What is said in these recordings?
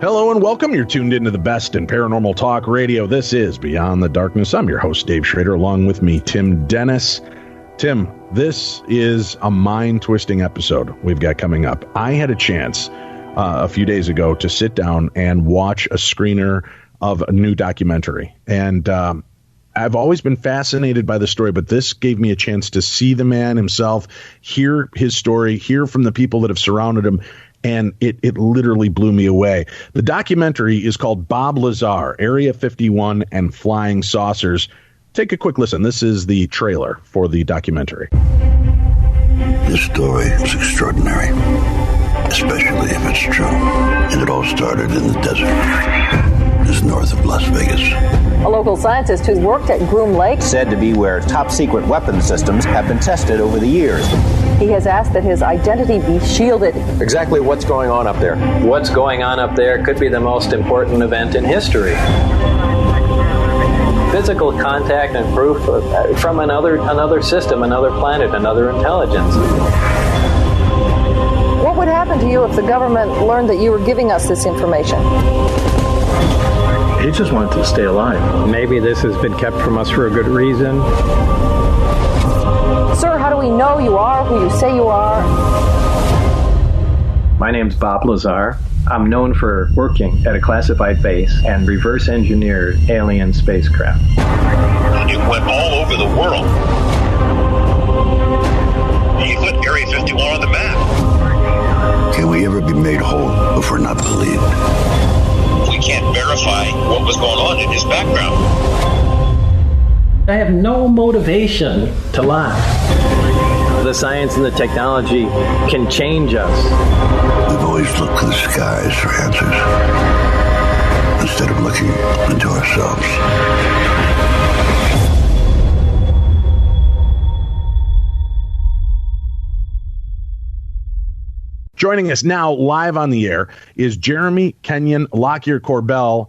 Hello and welcome. You're tuned into the best in paranormal talk radio. This is Beyond the Darkness. I'm your host, Dave Schrader, along with me, Tim Dennis. Tim, this is a mind-twisting episode we've got coming up. I had a chance a few days ago to sit down and watch a screener of a new documentary. And I've always been fascinated by the story, but this gave me a chance to see the man himself, hear his story, hear from the people that have surrounded him. And it literally blew me away. The documentary is called Bob Lazar, Area 51 and Flying Saucers. Take a quick listen. This is the trailer for the documentary. This story is extraordinary, especially if it's true. And it all started in the desert, just north of Las Vegas. A local scientist who's worked at Groom Lake said to be where top-secret weapons systems have been tested over the years. He has asked that his identity be shielded. Exactly what's going on up there? What's going on up there could be the most important event in history. Physical contact and proof from another system, another planet, another intelligence. What would happen to you if the government learned that you were giving us this information? He just wanted to stay alive. Maybe this has been kept from us for a good reason. Sir, how do we know you are who you say you are? My name's Bob Lazar. I'm known for working at a classified base and reverse engineered alien spacecraft. It went all over the world. He put Area 51 on the map. Can we ever be made whole if we're not believed? We can't verify what was going on in his background. I have no motivation to lie. The science and the technology can change us. We've always looked to the skies for answers, instead of looking into ourselves. Joining us now live on the air is Jeremy Kenyon Lockyer Corbell.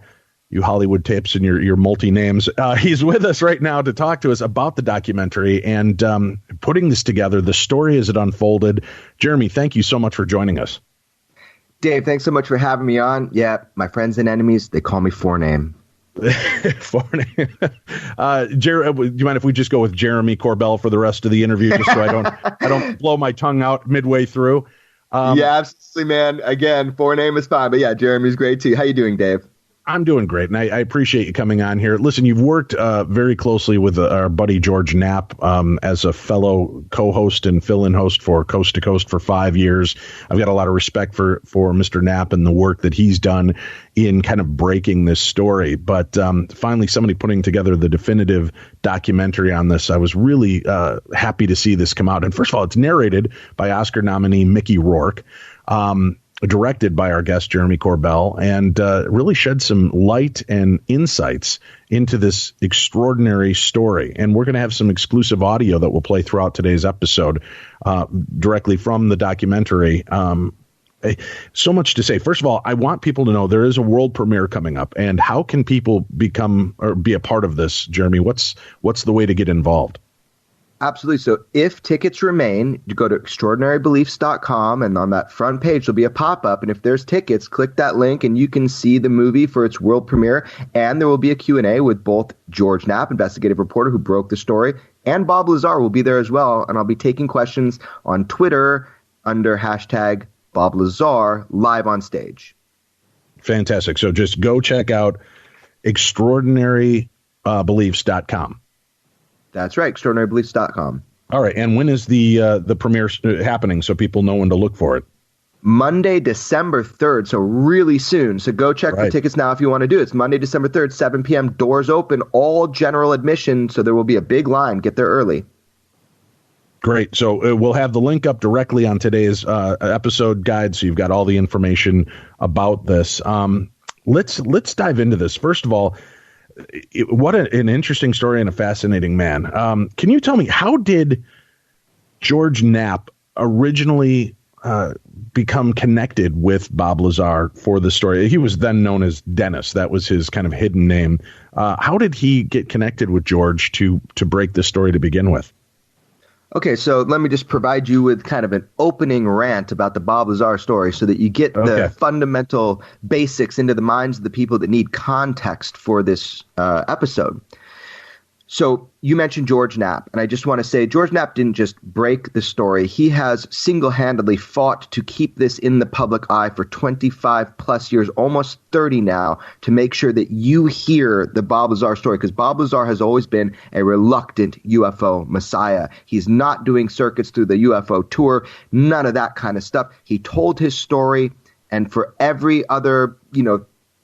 You Hollywood tapes and your multi-names. He's with us right now to talk to us about the documentary and putting this together, the story as it unfolded. Jeremy, thank you so much for joining us. Dave, thanks so much for having me on. Yeah, my friends and enemies, they call me Forename. Do you mind if we just go with Jeremy Corbell for the rest of the interview, just so I don't blow my tongue out midway through? Yeah, absolutely, man. Again, Forename is fine, but yeah, Jeremy's great too. How you doing, Dave? I'm doing great, and I appreciate you coming on here. Listen, you've worked very closely with our buddy George Knapp as a fellow co-host and fill-in host for Coast to Coast for 5 years. I've got a lot of respect for Mr. Knapp and the work that he's done in kind of breaking this story. But finally, somebody putting together the definitive documentary on this, I was really happy to see this come out. And first of all, it's narrated by Oscar nominee Mickey Rourke. Directed by our guest, Jeremy Corbell, and really shed some light and insights into this extraordinary story. And we're going to have some exclusive audio that we'll play throughout today's episode directly from the documentary. So much to say. First of all, I want people to know there is a world premiere coming up. And how can people become or be a part of this, Jeremy? What's the way to get involved? Absolutely. So if tickets remain, you go to extraordinarybeliefs.com, and on that front page, there'll be a pop-up. And if there's tickets, click that link and you can see the movie for its world premiere. And there will be a Q&A with both George Knapp, investigative reporter who broke the story, and Bob Lazar will be there as well. And I'll be taking questions on Twitter under hashtag Bob Lazar live on stage. Fantastic. So just go check out extraordinarybeliefs.com. That's right, extraordinarybeliefs.com. All right, and when is the premiere happening so people know when to look for it? Monday, December 3rd, so really soon. So go check for tickets now if you want to do it. It's Monday, December 3rd, 7 p.m., doors open, all general admission, so there will be a big line. Get there early. Great. So we'll have the link up directly on today's episode guide, so you've got all the information about this. Let's dive into this. First of all, what an interesting story and a fascinating man. Can you tell me, how did George Knapp originally become connected with Bob Lazar for the story? He was then known as Dennis. That was his kind of hidden name. How did he get connected with George to break this story to begin with? Okay, so let me just provide you with kind of an opening rant about the Bob Lazar story so that you get the fundamental basics into the minds of the people that need context for this episode. So you mentioned George Knapp, and I just want to say George Knapp didn't just break the story. He has single-handedly fought to keep this in the public eye for 25 plus years, almost 30 now, to make sure that you hear the Bob Lazar story, because Bob Lazar has always been a reluctant UFO messiah. He's not doing circuits through the UFO tour, none of that kind of stuff. He told his story, and for every other,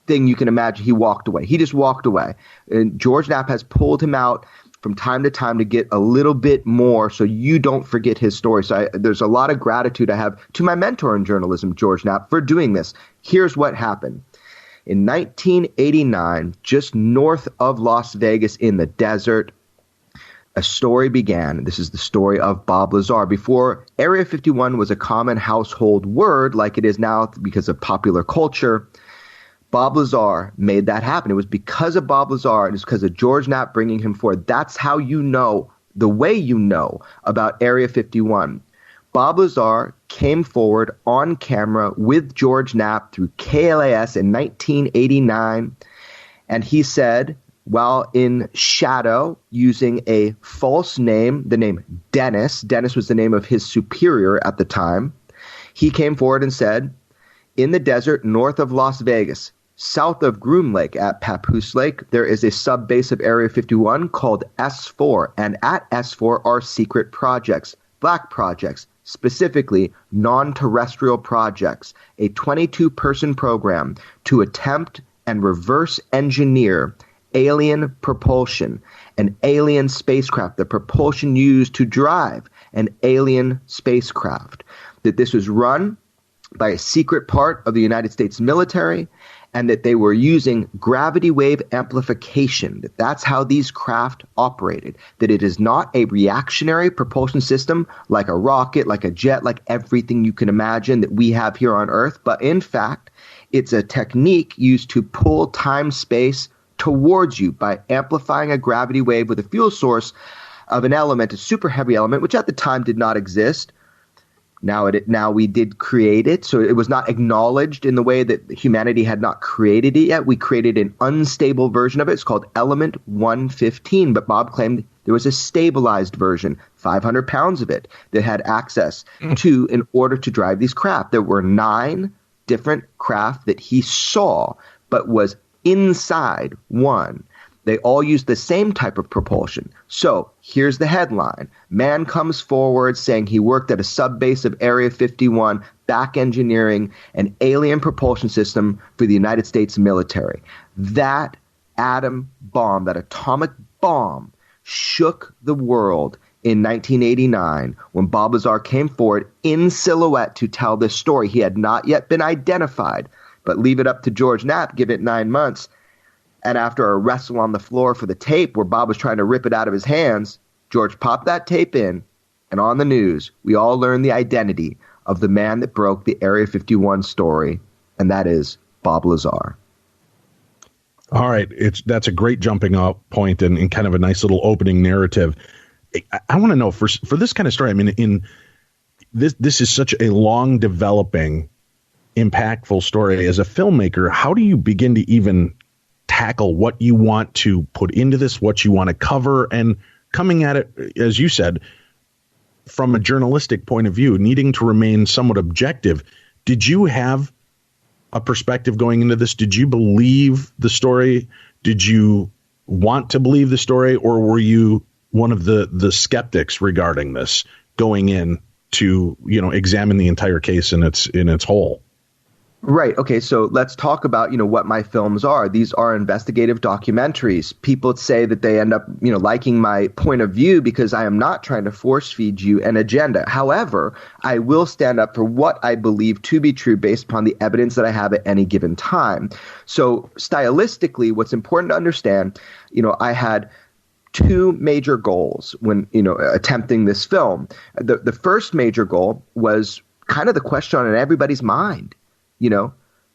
thing you can imagine, he walked away. He just walked away. And George Knapp has pulled him out from time to time to get a little bit more so you don't forget his story. So there's a lot of gratitude I have to my mentor in journalism, George Knapp, for doing this. Here's what happened. In 1989, just north of Las Vegas in the desert, a story began. This is the story of Bob Lazar. Before Area 51 was a common household word like it is now because of popular culture, Bob Lazar made that happen. It was because of Bob Lazar, and it's because of George Knapp bringing him forward. That's how you know, the way you know about Area 51. Bob Lazar came forward on camera with George Knapp through KLAS in 1989, and he said, while in shadow, using a false name, the name Dennis was the name of his superior at the time, he came forward and said, in the desert north of Las Vegas, south of Groom Lake at Papoose Lake, there is a sub-base of Area 51 called S4, and at S4 are secret projects, black projects, specifically non-terrestrial projects, a 22-person program to attempt and reverse engineer alien propulsion, an alien spacecraft, the propulsion used to drive an alien spacecraft. That this was run by a secret part of the United States military, and that they were using gravity wave amplification, that that's how these craft operated, that it is not a reactionary propulsion system like a rocket, like a jet, like everything you can imagine that we have here on Earth, but in fact, it's a technique used to pull time-space towards you by amplifying a gravity wave with a fuel source of an element, a super heavy element, which at the time did not exist. Now we did create it, so it was not acknowledged in the way that humanity had not created it yet. We created an unstable version of it. It's called Element 115, but Bob claimed there was a stabilized version, 500 pounds of it, that had access to in order to drive these craft. There were 9 different craft that he saw, but was inside one. They all use the same type of propulsion. So here's the headline. Man comes forward saying he worked at a sub-base of Area 51, back engineering an alien propulsion system for the United States military. That atom bomb, that atomic bomb, shook the world in 1989 when Bob Lazar came forward in silhouette to tell this story. He had not yet been identified, but leave it up to George Knapp, give it 9 months. And after a wrestle on the floor for the tape where Bob was trying to rip it out of his hands, George popped that tape in, and on the news, we all learned the identity of the man that broke the Area 51 story, and that is Bob Lazar. All right. That's a great jumping off point and kind of a nice little opening narrative. I want to know, for this kind of story, I mean, this is such a long developing, impactful story. As a filmmaker, how do you begin to even tackle what you want to put into this, what you want to cover, and coming at it, as you said, from a journalistic point of view, needing to remain somewhat objective? Did you have a perspective going into this? Did you believe the story? Did you want to believe the story, or were you one of the skeptics regarding this going in to, examine the entire case in its whole? Right. Okay. So let's talk about, what my films are. These are investigative documentaries. People say that they end up, liking my point of view because I am not trying to force feed you an agenda. However, I will stand up for what I believe to be true based upon the evidence that I have at any given time. So stylistically, what's important to understand, I had two major goals when, attempting this film. The first major goal was kind of the question on everybody's mind.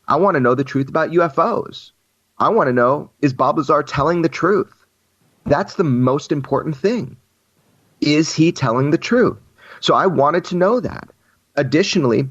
I want to know the truth about UFOs. I want to know, is Bob Lazar telling the truth? That's the most important thing. Is he telling the truth? So I wanted to know that. Additionally,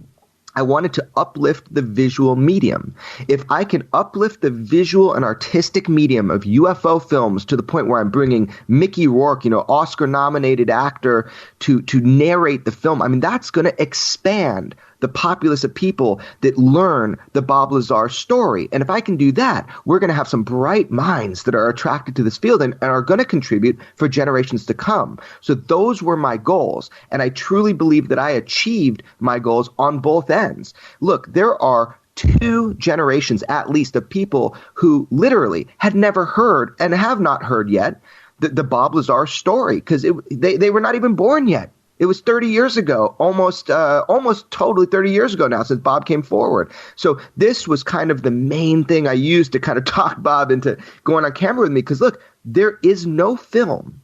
I wanted to uplift the visual medium. If I can uplift the visual and artistic medium of UFO films to the point where I'm bringing Mickey Rourke, Oscar-nominated actor, to narrate the film, that's going to expand the populace of people that learn the Bob Lazar story. And if I can do that, we're going to have some bright minds that are attracted to this field and are going to contribute for generations to come. So those were my goals. And I truly believe that I achieved my goals on both ends. Look, there are 2 generations at least of people who literally had never heard and have not heard yet the Bob Lazar story because they were not even born yet. It was 30 years ago, almost totally 30 years ago now since Bob came forward. So this was kind of the main thing I used to kind of talk Bob into going on camera with me. Because look, there is no film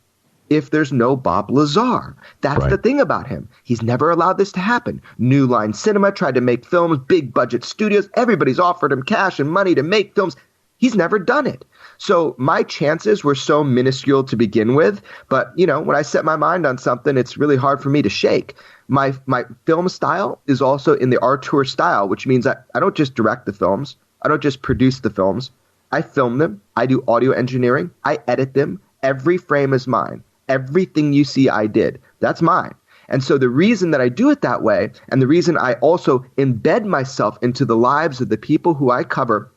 if there's no Bob Lazar. That's right. The thing about him. He's never allowed this to happen. New Line Cinema tried to make films, big budget studios. Everybody's offered him cash and money to make films. He's never done it. So my chances were so minuscule to begin with. But, when I set my mind on something, it's really hard for me to shake. My film style is also in the auteur style, which means I don't just direct the films. I don't just produce the films. I film them. I do audio engineering. I edit them. Every frame is mine. Everything you see I did. That's mine. And so the reason that I do it that way, and the reason I also embed myself into the lives of the people who I cover.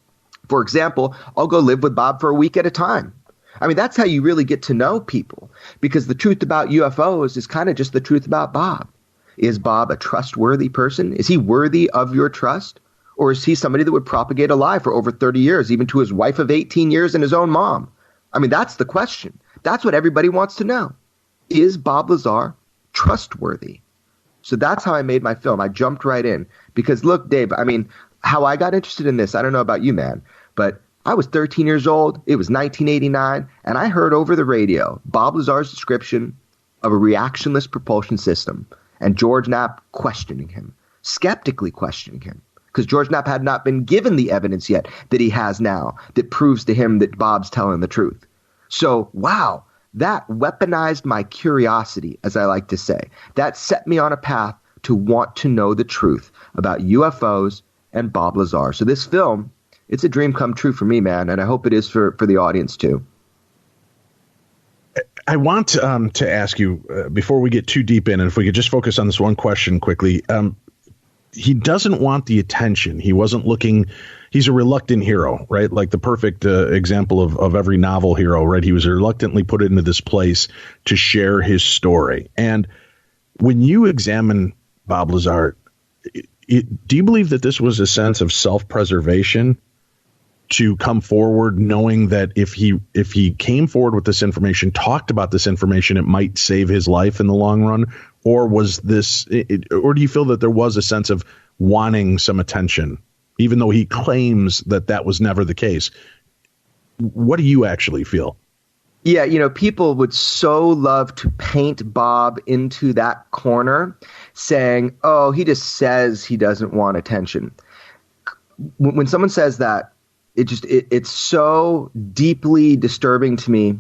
For example, I'll go live with Bob for a week at a time. That's how you really get to know people, because the truth about UFOs is kind of just the truth about Bob. Is Bob a trustworthy person? Is he worthy of your trust? Or is he somebody that would propagate a lie for over 30 years, even to his wife of 18 years and his own mom? That's the question. That's what everybody wants to know. Is Bob Lazar trustworthy? So that's how I made my film. I jumped right in because, look, Dave, how I got interested in this, I don't know about you, man, but I was 13 years old. It was 1989, and I heard over the radio Bob Lazar's description of a reactionless propulsion system and George Knapp questioning him, skeptically questioning him, because George Knapp had not been given the evidence yet that he has now that proves to him that Bob's telling the truth. So, wow, that weaponized my curiosity, as I like to say. That set me on a path to want to know the truth about UFOs and Bob Lazar. So this film, it's a dream come true for me, man, and I hope it is for the audience too. I want to ask you, before we get too deep in, and if we could just focus on this one question quickly. He doesn't want the attention. He wasn't looking. He's a reluctant hero, right? Like the perfect example of every novel hero, right? He was reluctantly put into this place to share his story. And when you examine Bob Lazar, do you believe that this was a sense of self-preservation to come forward, knowing that if he came forward with this information, talked about this information, it might save his life in the long run? Or was this, or do you feel that there was a sense of wanting some attention, even though he claims that was never the case? What do you actually feel? Yeah, people would so love to paint Bob into that corner, saying, oh, he just says he doesn't want attention. When someone says that, it's so deeply disturbing to me,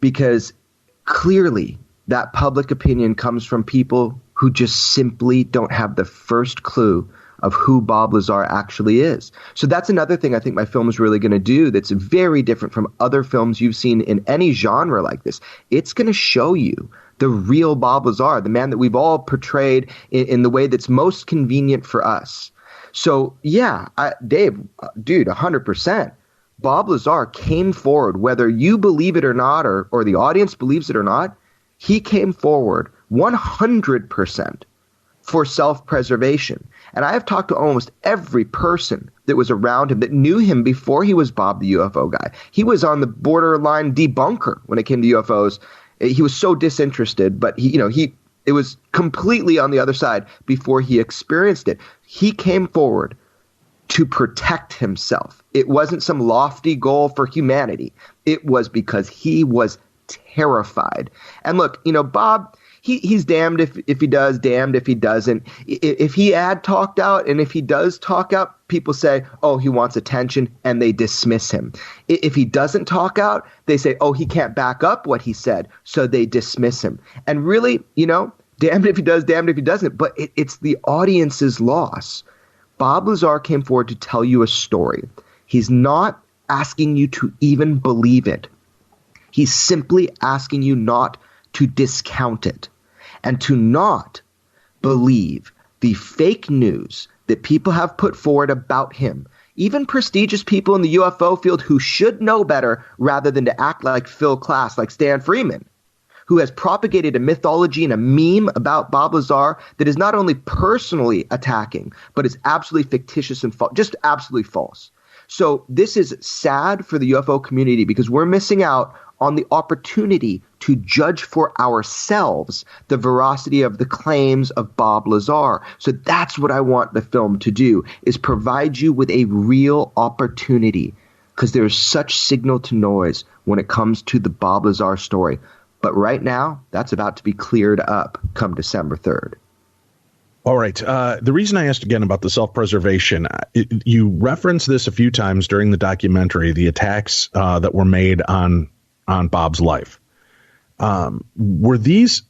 because clearly that public opinion comes from people who just simply don't have the first clue of who Bob Lazar actually is. So that's another thing I think my film is really going to do that's very different from other films you've seen in any genre like this. It's going to show you the real Bob Lazar, the man that we've all portrayed in the way that's most convenient for us. So yeah, Dave, dude, 100%. Bob Lazar came forward, whether you believe it or not, or the audience believes it or not. He came forward 100% for self-preservation. And I have talked to almost every person that was around him that knew him before he was Bob the UFO guy. He was on the borderline debunker when it came to UFOs. He was so disinterested, but it was completely on the other side before he experienced it. He came forward to protect himself. It wasn't some lofty goal for humanity. It was because he was terrified. And look, Bob, he's damned if he does, damned if he doesn't. If he had talked out, and if he does talk out, people say, oh, he wants attention, and they dismiss him. If he doesn't talk out, they say, oh, he can't back up what he said, so they dismiss him. And really, damned if he does, damned if he doesn't, but it's the audience's loss. Bob Lazar came forward to tell you a story. He's not asking you to even believe it. He's simply asking you not to discount it and to not believe the fake news that people have put forward about him, even prestigious people in the UFO field who should know better rather than to act like Phil Klass, like Stan Freeman, who has propagated a mythology and a meme about Bob Lazar that is not only personally attacking, but is absolutely fictitious and just absolutely false. So this is sad for the UFO community because we're missing out on the opportunity to judge for ourselves the veracity of the claims of Bob Lazar. So that's what I want the film to do, is provide you with a real opportunity, because there's such signal to noise when it comes to the Bob Lazar story. But right now, that's about to be cleared up come December 3rd. All right. The reason I asked again about the self-preservation, you referenced this a few times during the documentary, the attacks that were made on Bob's life. Were these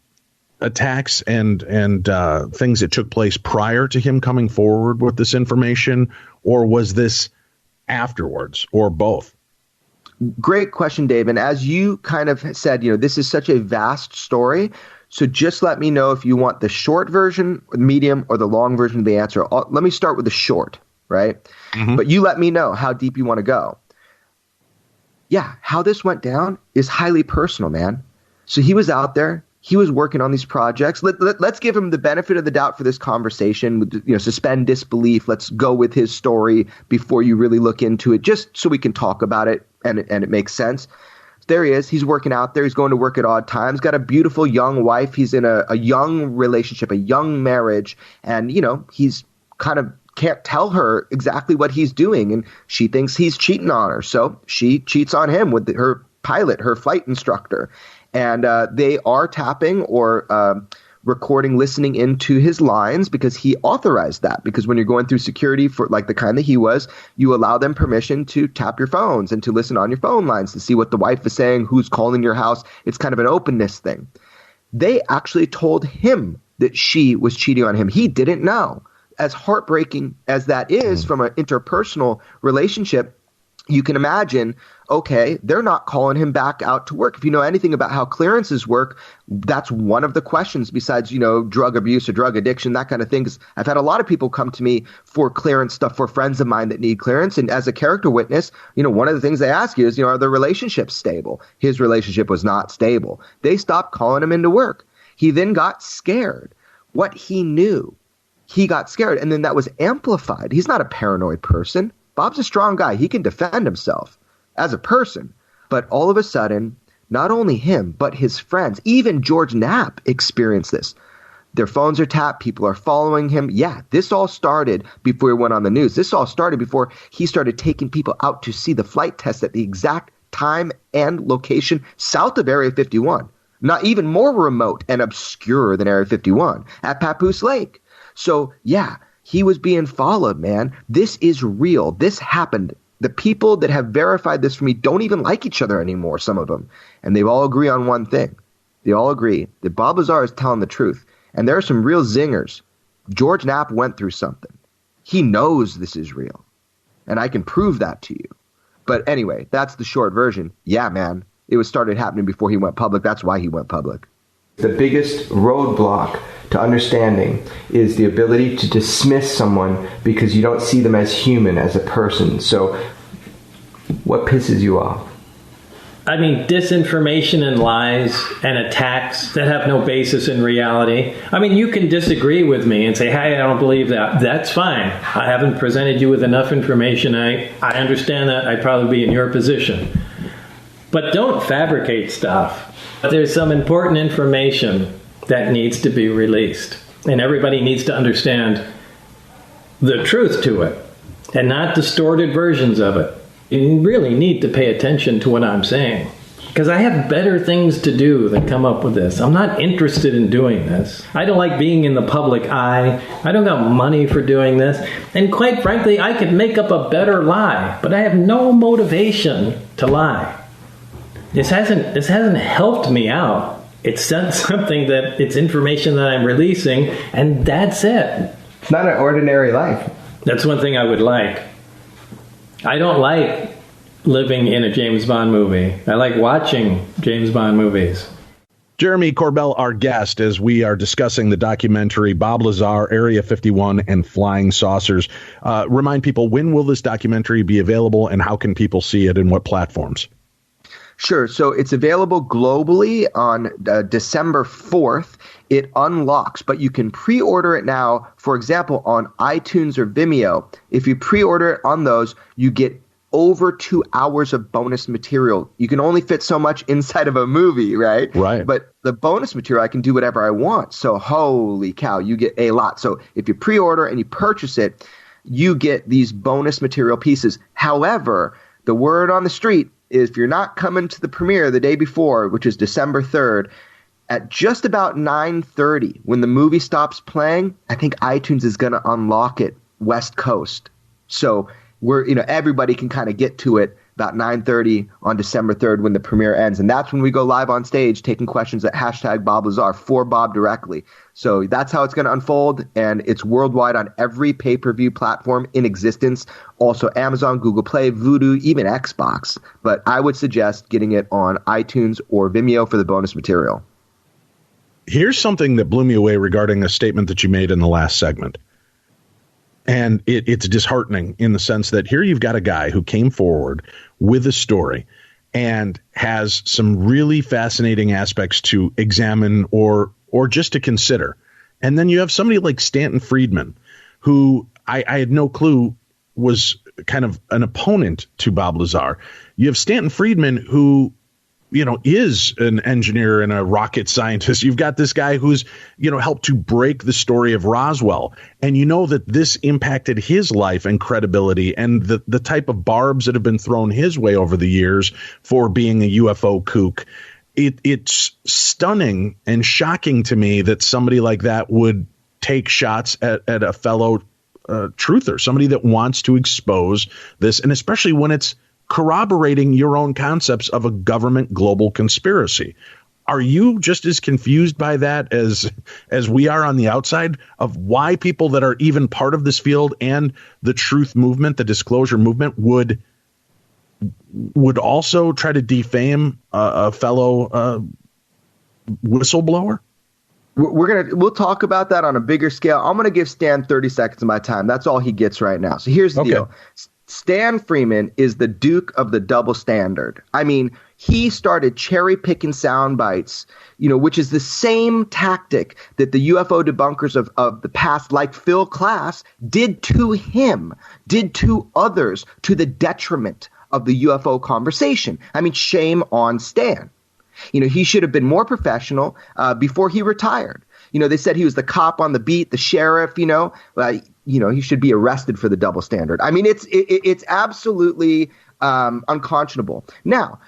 attacks and things that took place prior to him coming forward with this information, or was this afterwards, or both? Great question, Dave. And as you kind of said, this is such a vast story. So just let me know if you want the short version, the medium, or the long version of the answer. Let me start with the short, right? Mm-hmm. But you let me know how deep you want to go. Yeah, how this went down is highly personal, man. So he was out there. He was working on these projects. Let's give him the benefit of the doubt for this conversation. Suspend disbelief. Let's go with his story before you really look into it, just so we can talk about it and it makes sense. There he is. He's working out there. He's going to work at odd times. Got a beautiful young wife. He's in a young relationship, a young marriage, and he's kind of can't tell her exactly what he's doing, and she thinks he's cheating on her. So she cheats on him with her pilot, her flight instructor. And they are tapping or recording, listening into his lines because he authorized that. Because when you're going through security for like the kind that he was, you allow them permission to tap your phones and to listen on your phone lines to see what the wife is saying, who's calling your house. It's kind of an openness thing. They actually told him that she was cheating on him. He didn't know. As heartbreaking as that is from an interpersonal relationship, you can imagine, okay, they're not calling him back out to work. If you know anything about how clearances work, that's one of the questions besides, drug abuse or drug addiction, that kind of thing. 'Cause I've had a lot of people come to me for clearance stuff for friends of mine that need clearance. And as a character witness, one of the things they ask you is, are the relationships stable? His relationship was not stable. They stopped calling him into work. He then got scared. What he knew, he got scared. And then that was amplified. He's not a paranoid person. Bob's a strong guy. He can defend himself as a person. But all of a sudden, not only him, but his friends, even George Knapp experienced this. Their phones are tapped. People are following him. Yeah, this all started before he went on the news. This all started before he started taking people out to see the flight test at the exact time and location south of Area 51. Not even more remote and obscure than Area 51 at Papoose Lake. So, yeah, he was being followed, man. This is real. This happened. The people that have verified this for me don't even like each other anymore, some of them. And they all agree on one thing. They all agree that Bob Lazar is telling the truth. And there are some real zingers. George Knapp went through something. He knows this is real. And I can prove that to you. But anyway, that's the short version. Yeah, man. It was started happening before he went public. That's why he went public. The biggest roadblock to understanding is the ability to dismiss someone because you don't see them as human, as a person. So what pisses you off? I mean, disinformation and lies and attacks that have no basis in reality. I mean, you can disagree with me and say, hey, I don't believe that. That's fine. I haven't presented you with enough information. I understand that. I'd probably be in your position. But don't fabricate stuff. There's some important information that needs to be released. And everybody needs to understand the truth to it and not distorted versions of it. You really need to pay attention to what I'm saying, because I have better things to do than come up with this. I'm not interested in doing this. I don't like being in the public eye. I don't got money for doing this. And quite frankly, I could make up a better lie, but I have no motivation to lie. This hasn't helped me out. It's something that it's information that I'm releasing, and that's it. It's not an ordinary life. That's one thing I would like. I don't like living in a James Bond movie. I like watching James Bond movies. Jeremy Corbell, our guest, as we are discussing the documentary Bob Lazar, Area 51, and Flying Saucers. Remind people, when will this documentary be available, and how can people see it, and what platforms? Sure. So it's available globally on December 4th. It unlocks, but you can pre-order it now, for example, on iTunes or Vimeo. If you pre-order it on those, you get over 2 hours of bonus material. You can only fit so much inside of a movie, right? Right. But the bonus material, I can do whatever I want. So holy cow, you get a lot. So if you pre-order and you purchase it, you get these bonus material pieces. However, the word on the street is if you're not coming to the premiere the day before, which is December 3rd, at just about 9:30, when the movie stops playing, I think iTunes is going to unlock it West Coast. So everybody can kind of get to it about 9:30 on December 3rd when the premiere ends. And that's when we go live on stage taking questions at #BobLazar for Bob directly. So that's how it's going to unfold. And it's worldwide on every pay-per-view platform in existence. Also Amazon, Google Play, Vudu, even Xbox. But I would suggest getting it on iTunes or Vimeo for the bonus material. Here's something that blew me away regarding a statement that you made in the last segment. And it's disheartening in the sense that here you've got a guy who came forward with a story and has some really fascinating aspects to examine or just to consider. And then you have somebody like Stanton Friedman, who I had no clue was kind of an opponent to Bob Lazar. You have Stanton Friedman, who is an engineer and a rocket scientist. You've got this guy who's, helped to break the story of Roswell. And that this impacted his life and credibility and the type of barbs that have been thrown his way over the years for being a UFO kook. It's stunning and shocking to me that somebody like that would take shots at a fellow truther, somebody that wants to expose this, and especially when it's corroborating your own concepts of a government global conspiracy. Are you just as confused by that as we are on the outside of why people that are even part of this field and the truth movement, the disclosure movement, would also try to defame a fellow whistleblower? We'll talk about that on a bigger scale. I'm going to give Stan 30 seconds of my time. That's all he gets right now. So here's the deal. Stan Freeman is the Duke of the double standard. I mean, he started cherry picking sound bites, which is the same tactic that the UFO debunkers of the past, like Phil Klass, did to him, did to others, to the detriment of the UFO conversation. I mean, shame on Stan. He should have been more professional before he retired. They said he was the cop on the beat, the sheriff, he should be arrested for the double standard. I mean, it's absolutely unconscionable. Now,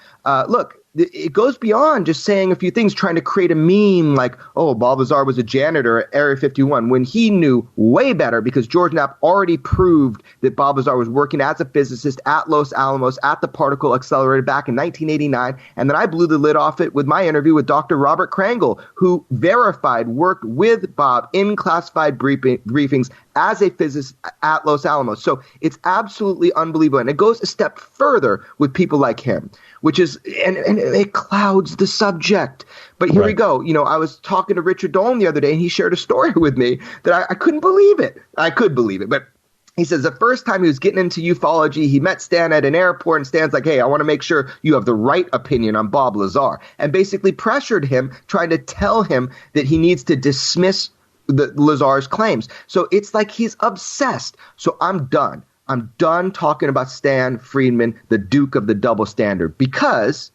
look, it goes beyond just saying a few things, trying to create a meme like, oh, Bob Lazar was a janitor at Area 51, when he knew way better because George Knapp already proved that Bob Lazar was working as a physicist at Los Alamos at the particle accelerator back in 1989. And then I blew the lid off it with my interview with Dr. Robert Krangle, who worked with Bob in classified briefings as a physicist at Los Alamos. So it's absolutely unbelievable. And it goes a step further with people like him, which is, and it clouds the subject. But here we go. I was talking to Richard Dolan the other day, and he shared a story with me that I couldn't believe it. I could believe it, but He says the first time he was getting into ufology, he met Stan at an airport, and Stan's like, hey, I want to make sure you have the right opinion on Bob Lazar, and basically pressured him, trying to tell him that he needs to dismiss Lazar's claims. So it's like he's obsessed. So I'm done. I'm done talking about Stan Friedman, the Duke of the double standard, because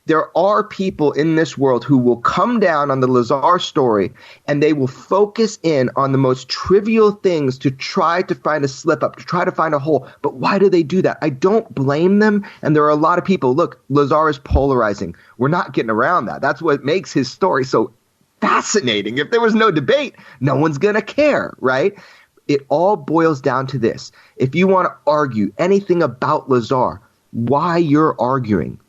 there are people in this world who will come down on the Lazar story and they will focus in on the most trivial things to try to find a slip up, to try to find a hole. But why do they do that? I don't blame them. And there are a lot of people, look, Lazar is polarizing. We're not getting around that. That's what makes his story so fascinating. If there was no debate, no one's going to care, right? It all boils down to this. If you want to argue anything about Lazar, why you're arguing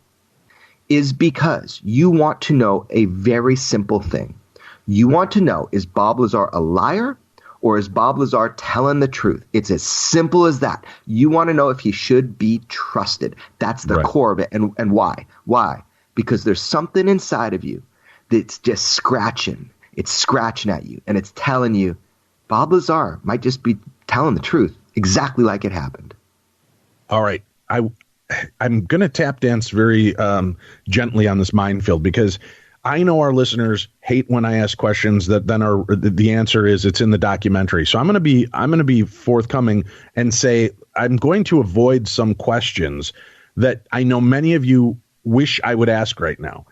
is because you want to know a very simple thing. You want to know, is Bob Lazar a liar or is Bob Lazar telling the truth? It's as simple as that. You want to know if he should be trusted. That's the core of it. And why? Why? Because there's something inside of you that's just scratching. It's scratching at you and it's telling you Bob Lazar might just be telling the truth exactly like it happened. All right. I'm going to tap dance very gently on this minefield because I know our listeners hate when I ask questions that then are the answer is it's in the documentary. So I'm going to be forthcoming and say I'm going to avoid some questions that I know many of you wish I would ask right now.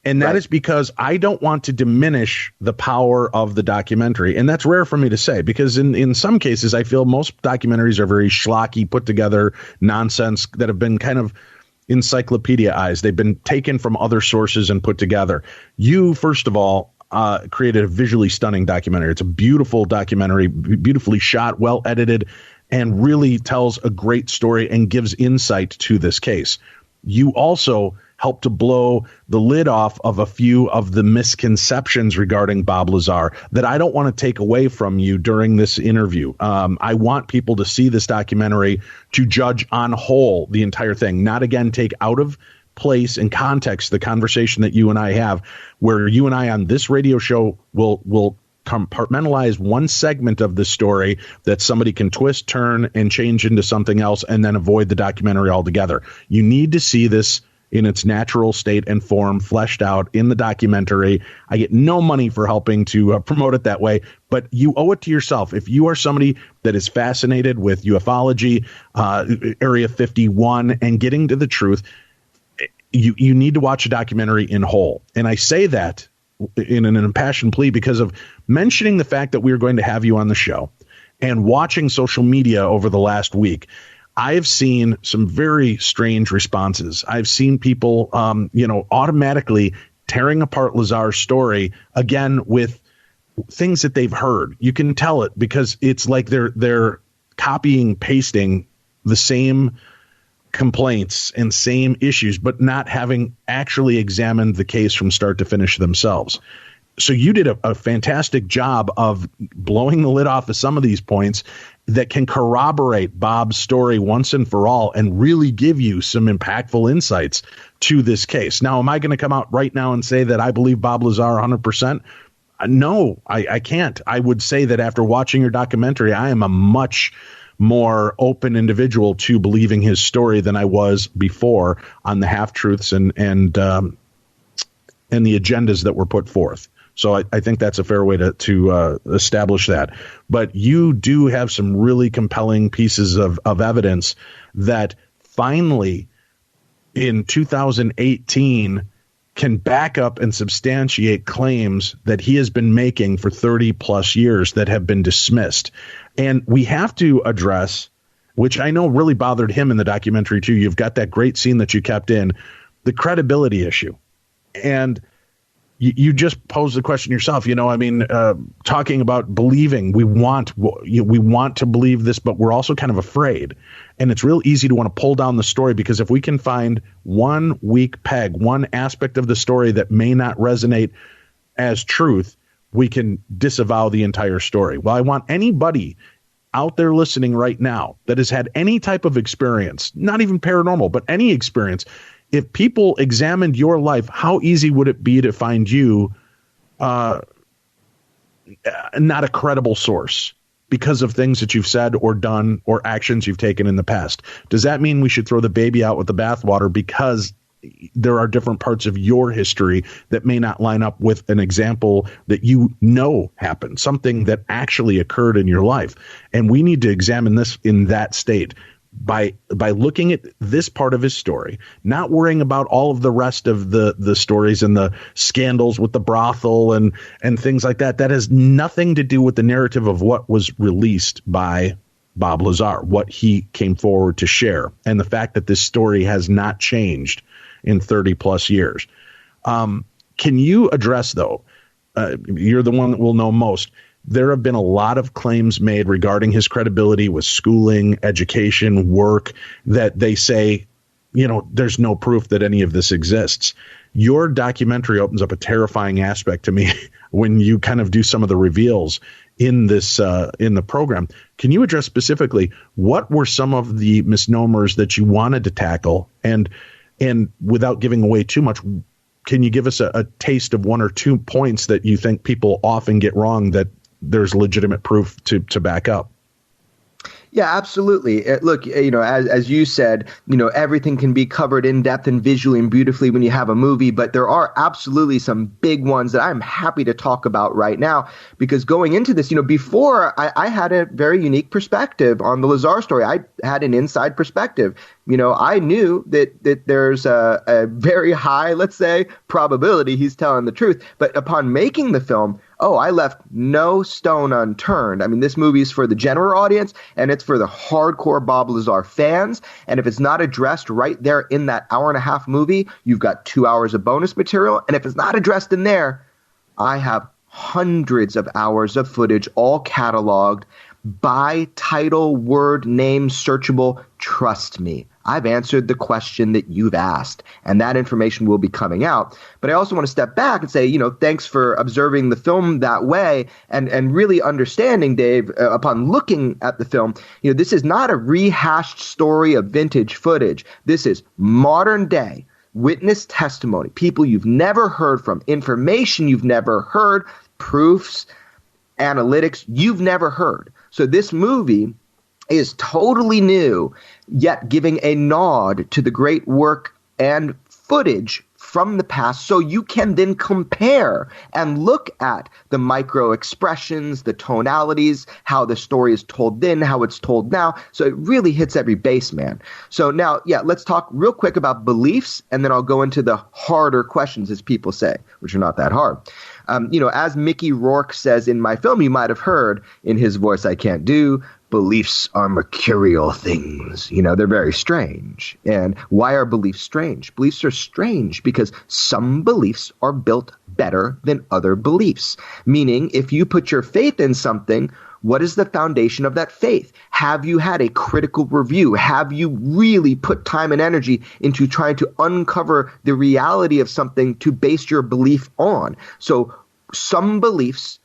And that is because I don't want to diminish the power of the documentary. And that's rare for me to say, because in some cases, I feel most documentaries are very schlocky, put together nonsense that have been kind of encyclopedia-ized. They've been taken from other sources and put together. You, first of all, created a visually stunning documentary. It's a beautiful documentary, beautifully shot, well edited, and really tells a great story and gives insight to this case. You also helped to blow the lid off of a few of the misconceptions regarding Bob Lazar that I don't want to take away from you during this interview. I want people to see this documentary to judge on whole the entire thing, not again take out of place and context the conversation that you and I have, where you and I on this radio show will compartmentalize one segment of the story that somebody can twist, turn, and change into something else and then avoid the documentary altogether. You need to see this in its natural state and form, fleshed out in the documentary. I get no money for helping to promote it that way, but you owe it to yourself. If you are somebody that is fascinated with ufology, Area 51, and getting to the truth, you need to watch a documentary in whole. And I say that in an impassioned plea because of mentioning the fact that we are going to have you on the show and watching social media over the last week. I've seen some very strange responses. I've seen people, automatically tearing apart Lazar's story again with things that they've heard. You can tell it because it's like they're copying, pasting the same complaints and same issues, but not having actually examined the case from start to finish themselves. So you did a fantastic job of blowing the lid off of some of these points that can corroborate Bob's story once and for all and really give you some impactful insights to this case. Now, am I going to come out right now and say that I believe Bob Lazar 100%? No, I can't. I would say that after watching your documentary, I am a much more open individual to believing his story than I was before on the half-truths and the agendas that were put forth. So I think that's a fair way to establish that. But you do have some really compelling pieces of evidence that finally in 2018 can back up and substantiate claims that he has been making for 30 plus years that have been dismissed. And we have to address, which I know really bothered him in the documentary too. You've got that great scene that you kept in, the credibility issue. And you just posed the question yourself, talking about believing. We want to believe this, but we're also kind of afraid. And it's real easy to want to pull down the story because if we can find one weak peg, one aspect of the story that may not resonate as truth, we can disavow the entire story. Well, I want anybody out there listening right now that has had any type of experience, not even paranormal, but any experience. If people examined your life, how easy would it be to find you not a credible source? because of things that you've said or done or actions you've taken in the past. Does that mean we should throw the baby out with the bathwater because there are different parts of your history that may not line up with an example that you know happened, something that actually occurred in your life? And we need to examine this in that state by looking at this part of his story, not worrying about all of the rest of the stories and the scandals with the brothel and things like that. That has nothing to do with the narrative of what was released by Bob Lazar, what he came forward to share, and the fact that this story has not changed in 30 plus years. Can you address, though, you're the one that will know most, there have been a lot of claims made regarding his credibility with schooling, education, work, that they say, there's no proof that any of this exists. Your documentary opens up a terrifying aspect to me when you kind of do some of the reveals in this in the program. Can you address specifically what were some of the misnomers that you wanted to tackle? And without giving away too much, can you give us a taste of one or two points that you think people often get wrong that there's legitimate proof to back up? Yeah, absolutely. Look, as you said, everything can be covered in depth and visually and beautifully when you have a movie, but there are absolutely some big ones that I'm happy to talk about right now, because going into this, before I had a very unique perspective on the Lazar story. I had an inside perspective. I knew that there's a very high, let's say, probability he's telling the truth. But upon making the film, I left no stone unturned. I mean, this movie is for the general audience, and it's for the hardcore Bob Lazar fans. And if it's not addressed right there in that hour-and-a-half movie, you've got 2 hours of bonus material. And if it's not addressed in there, I have hundreds of hours of footage, all cataloged by title, word, name, searchable. Trust me, I've answered the question that you've asked, and that information will be coming out. But I also want to step back and say, thanks for observing the film that way and really understanding, Dave, upon looking at the film, this is not a rehashed story of vintage footage. This is modern day witness testimony, people you've never heard from, information you've never heard, proofs, analytics you've never heard. So this movie is totally new, yet giving a nod to the great work and footage from the past, so you can then compare and look at the micro expressions, the tonalities, how the story is told then, how it's told now. So it really hits every base, man. So now, let's talk real quick about beliefs, and then I'll go into the harder questions, as people say, which are not that hard. As Mickey Rourke says in my film, you might have heard in his voice I can't do, beliefs are mercurial things. They're very strange. And why are beliefs strange? Beliefs are strange because some beliefs are built better than other beliefs. Meaning, if you put your faith in something, what is the foundation of that faith? Have you had a critical review? Have you really put time and energy into trying to uncover the reality of something to base your belief on? So some beliefs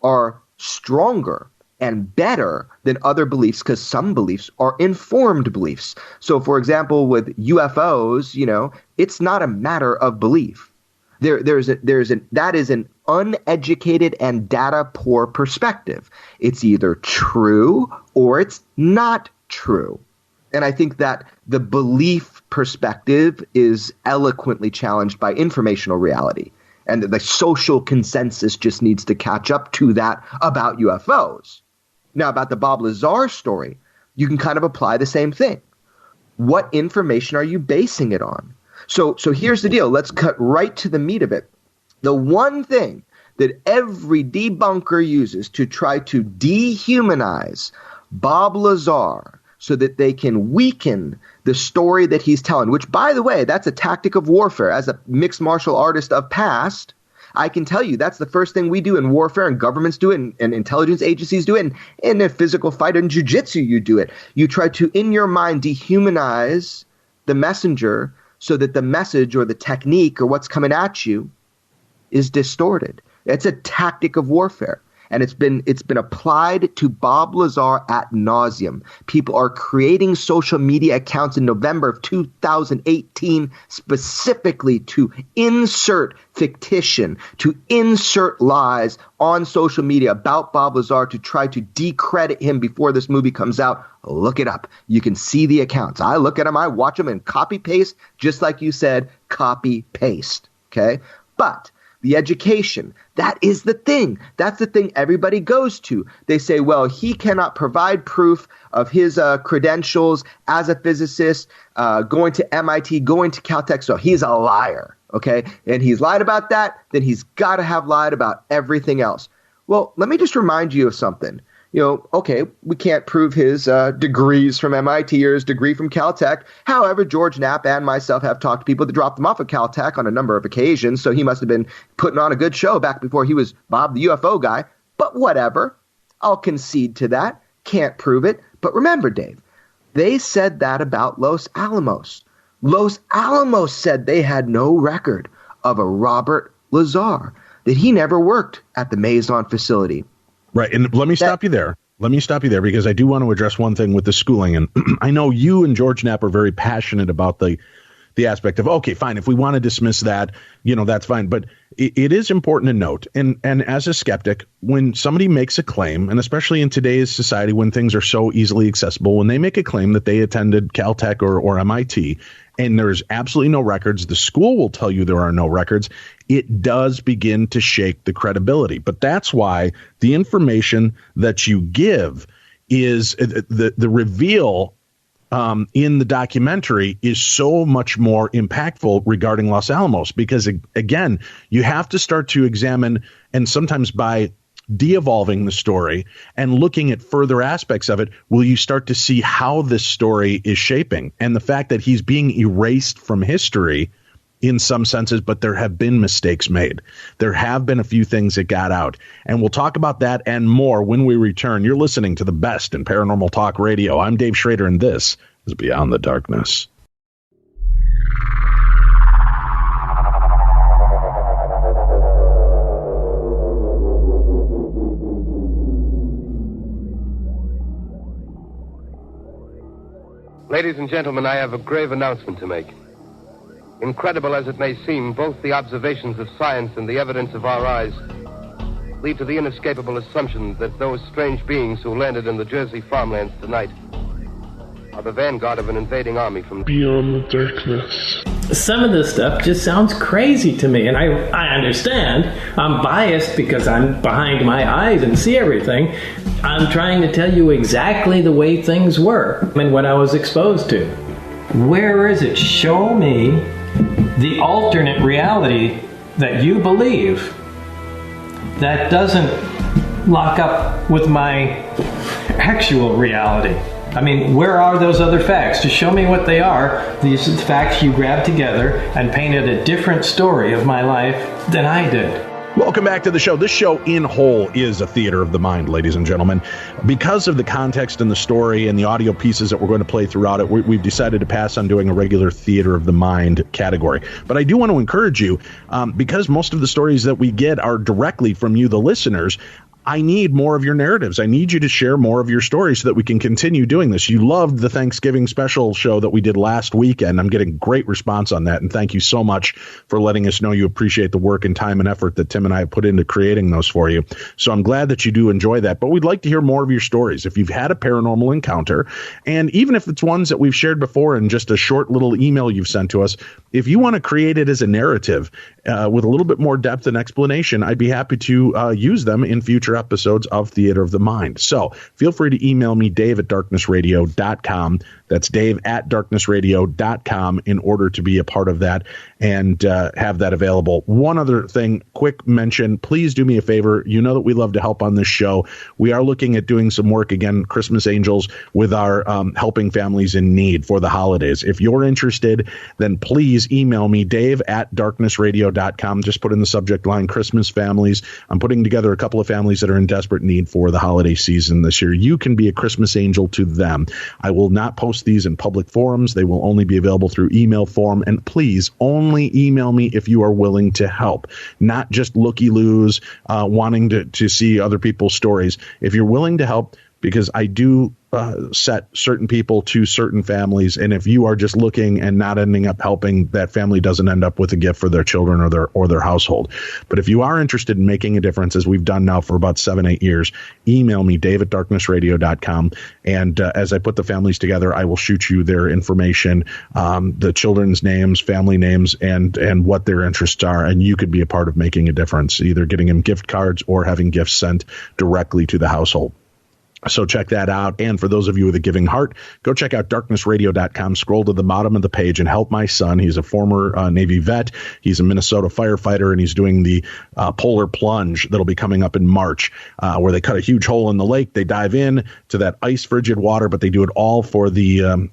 are stronger and better than other beliefs because some beliefs are informed beliefs. So, for example, with UFOs, it's not a matter of belief. That is an uneducated and data poor perspective. It's either true or it's not true. And I think that the belief perspective is eloquently challenged by informational reality. And the social consensus just needs to catch up to that about UFOs. Now, about the Bob Lazar story, you can kind of apply the same thing. What information are you basing it on? So here's the deal. Let's cut right to the meat of it. The one thing that every debunker uses to try to dehumanize Bob Lazar so that they can weaken the story that he's telling, which, by the way, that's a tactic of warfare. As a mixed martial artist of past, I can tell you that's the first thing we do in warfare, and governments do it, and intelligence agencies do it, and in a physical fight in jiu-jitsu you do it. You try to, in your mind, dehumanize the messenger so that the message or the technique or what's coming at you is distorted. It's a tactic of warfare. And it's been applied to Bob Lazar ad nauseum. People are creating social media accounts in November of 2018 specifically to insert fictition, to insert lies on social media about Bob Lazar to try to decredit him before this movie comes out. Look it up. You can see the accounts. I look at them, I watch them, and copy paste, just like you said, copy paste. Okay? But the education, that is the thing. That's the thing everybody goes to. They say, well, he cannot provide proof of his credentials as a physicist, going to MIT, going to Caltech, so he's a liar. Okay? And he's lied about that, then he's got to have lied about everything else. Well, let me just remind you of something. Okay, we can't prove his degrees from MIT or his degree from Caltech. However, George Knapp and myself have talked to people that dropped him off at Caltech on a number of occasions, so he must have been putting on a good show back before he was Bob the UFO guy. But whatever, I'll concede to that. Can't prove it. But remember, Dave, they said that about Los Alamos. Los Alamos said they had no record of a Robert Lazar, that he never worked at the Maison facility. Right. And let me stop you there. Let me stop you there because I do want to address one thing with the schooling. And I know you and George Knapp are very passionate about the aspect of, okay, fine, if we want to dismiss that, that's fine. But it is important to note, and as a skeptic, when somebody makes a claim, and especially in today's society when things are so easily accessible, when they make a claim that they attended Caltech or MIT, and there's absolutely no records, the school will tell you there are no records, it does begin to shake the credibility. But that's why the information that you give is the reveal in the documentary is so much more impactful regarding Los Alamos, because again, you have to start to examine, and sometimes by de-evolving the story and looking at further aspects of it, will you start to see how this story is shaping, and the fact that he's being erased from history in some senses, but there have been mistakes made. There have been a few things that got out, and we'll talk about that and more when we return. You're listening to the best in paranormal talk radio. I'm Dave Schrader, and this is Beyond the Darkness. Ladies and gentlemen, I have a grave announcement to make. Incredible as it may seem, both the observations of science and the evidence of our eyes lead to the inescapable assumption that those strange beings who landed in the Jersey farmlands tonight are the vanguard of an invading army from Beyond the Darkness. Some of this stuff just sounds crazy to me, and I understand. I'm biased because I'm behind my eyes and see everything. I'm trying to tell you exactly the way things were and what I was exposed to. Where is it? Show me the alternate reality that you believe that doesn't lock up with my actual reality. I mean, where are those other facts? Just show me what they are. These are the facts you grabbed together and painted a different story of my life than I did. Welcome back to the show. This show in whole is a theater of the mind, ladies and gentlemen. Because of the context and the story and the audio pieces that we're going to play throughout it, we've decided to pass on doing a regular theater of the mind category. But I do want to encourage you, because most of the stories that we get are directly from you, the listeners, I need more of your narratives. I need you to share more of your stories so that we can continue doing this. You loved the Thanksgiving special show that we did last weekend. I'm getting great response on that, and thank you so much for letting us know you appreciate the work and time and effort that Tim and I have put into creating those for you. So I'm glad that you do enjoy that, but we'd like to hear more of your stories. If you've had a paranormal encounter, and even if it's ones that we've shared before in just a short little email you've sent to us, if you want to create it as a narrative with a little bit more depth and explanation, I'd be happy to use them in future episodes of Theater of the Mind. So feel free to email me, dave@darknessradio.com. That's dave@darknessradio.com in order to be a part of that and have that available. One other thing, quick mention, please do me a favor. You know that we love to help on this show. We are looking at doing some work, again, Christmas Angels, with our helping families in need for the holidays. If you're interested, then please email me, dave@darknessradio.com. Just put in the subject line, Christmas families. I'm putting together a couple of families that are in desperate need for the holiday season this year. You can be a Christmas angel to them. I will not post these in public forums. They will only be available through email form. And please only email me if you are willing to help, not just looky-loos wanting to see other people's stories. If you're willing to help, because I do set certain people to certain families, and if you are just looking and not ending up helping, that family doesn't end up with a gift for their children or their household. But if you are interested in making a difference, as we've done now for about 7-8 years, email me, dave@darknessradio.com, and as I put the families together, I will shoot you their information, the children's names, family names, and what their interests are, and you could be a part of making a difference, either getting them gift cards or having gifts sent directly to the household. So check that out. And for those of you with a giving heart, go check out darknessradio.com, scroll to the bottom of the page and help my son. He's a former Navy vet. He's a Minnesota firefighter, and he's doing the polar plunge that'll be coming up in March, where they cut a huge hole in the lake. They dive in to that ice frigid water, but they do it all for the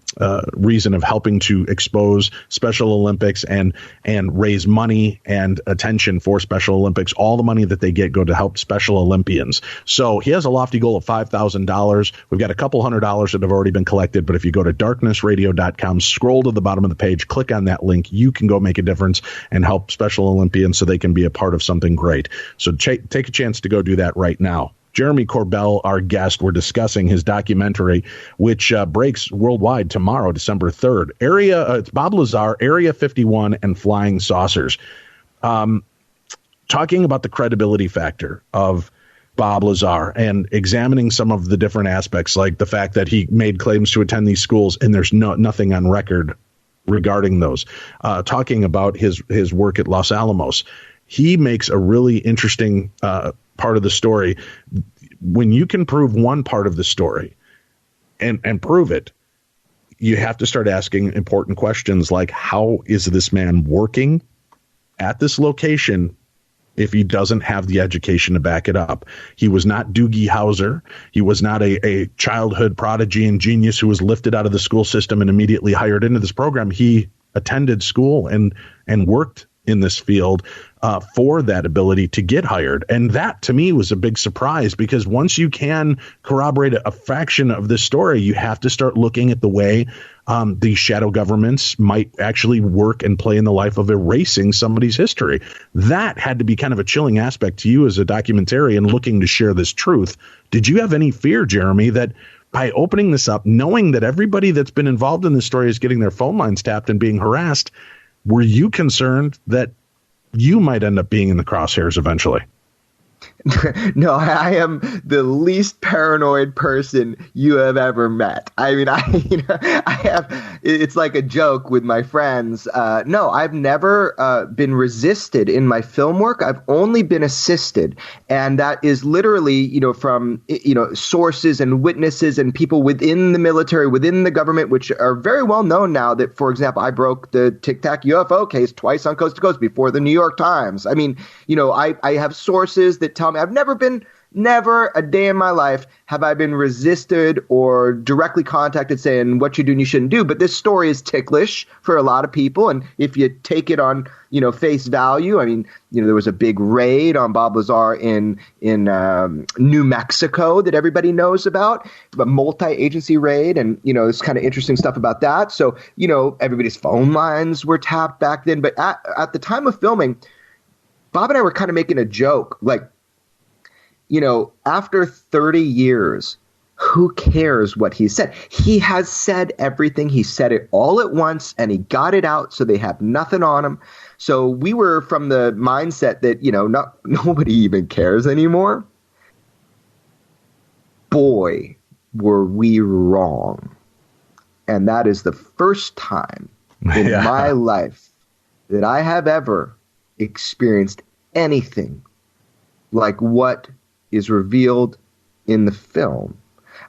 reason of helping to expose Special Olympics and raise money and attention for Special Olympics. All the money that they get go to help Special Olympians. So he has a lofty goal of $5,000. We've got a couple $100 that have already been collected, but if you go to darknessradio.com, scroll to the bottom of the page, click on that link, you can go make a difference and help Special Olympians so they can be a part of something great. So take a chance to go do that right now. Jeremy Corbell, our guest, we're discussing his documentary, which breaks worldwide tomorrow, December 3rd. It's Bob Lazar, Area 51 and Flying Saucers. Talking about the credibility factor of Bob Lazar and examining some of the different aspects, like the fact that he made claims to attend these schools and there's nothing on record regarding those. Talking about his work at Los Alamos. He makes a really interesting part of the story. When you can prove one part of the story and prove it, you have to start asking important questions like, how is this man working at this location if he doesn't have the education to back it up? He was not Doogie Howser. He was not a childhood prodigy and genius who was lifted out of the school system and immediately hired into this program. He attended school and worked in this field for that ability to get hired. And that, to me, was a big surprise, because once you can corroborate a fraction of this story, you have to start looking at the way these shadow governments might actually work and play in the life of erasing somebody's history. That had to be kind of a chilling aspect to you as a documentarian looking to share this truth. Did you have any fear, Jeremy, that by opening this up, knowing that everybody that's been involved in this story is getting their phone lines tapped and being harassed, were you concerned that you might end up being in the crosshairs eventually? No, I am the least paranoid person you have ever met. I mean, it's like a joke with my friends. No, I've never been resisted in my film work. I've only been assisted. And that is literally, from, sources and witnesses and people within the military, within the government, which are very well known now that, for example, I broke the Tic Tac UFO case twice on Coast to Coast before the New York Times. I mean, I have sources that tell me I've never a day in my life have I been resisted or directly contacted saying what you do and you shouldn't do. But this story is ticklish for a lot of people. And if you take it on, face value, I mean, there was a big raid on Bob Lazar in New Mexico that everybody knows about, a multi-agency raid. And, it's kind of interesting stuff about that. So, everybody's phone lines were tapped back then. But at the time of filming, Bob and I were kind of making a joke, like, after 30 years, who cares what he said? He has said everything. He said it all at once, and he got it out, so they have nothing on him. So we were from the mindset that, nobody even cares anymore. Boy, were we wrong. And that is the first time in my life that I have ever experienced anything like what is revealed in the film.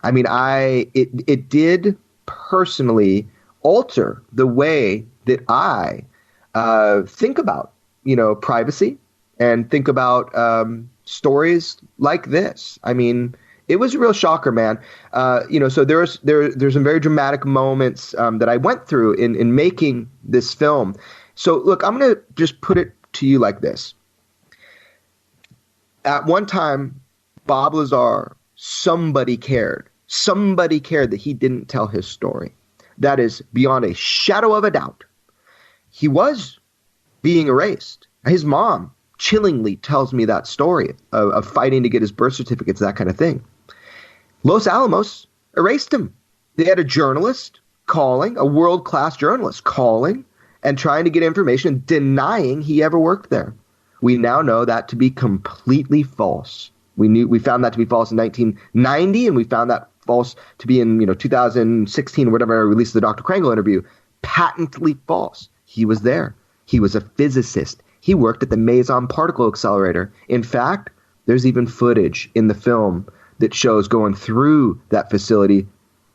I mean, it did personally alter the way that I think about, privacy and think about stories like this. I mean, it was a real shocker, man. So there's some very dramatic moments that I went through in making this film. So look, I'm going to just put it to you like this. At one time, Bob Lazar, somebody cared. Somebody cared that he didn't tell his story. That is beyond a shadow of a doubt. He was being erased. His mom chillingly tells me that story of fighting to get his birth certificates, that kind of thing. Los Alamos erased him. They had a journalist calling, a world-class journalist calling and trying to get information, denying he ever worked there. We now know that to be completely false. We found that to be false in 1990, and we found that false to be in 2016 or whatever I released the Dr. Krangle interview. Patently false. He was there. He was a physicist. He worked at the Meson Particle Accelerator. In fact, there's even footage in the film that shows going through that facility,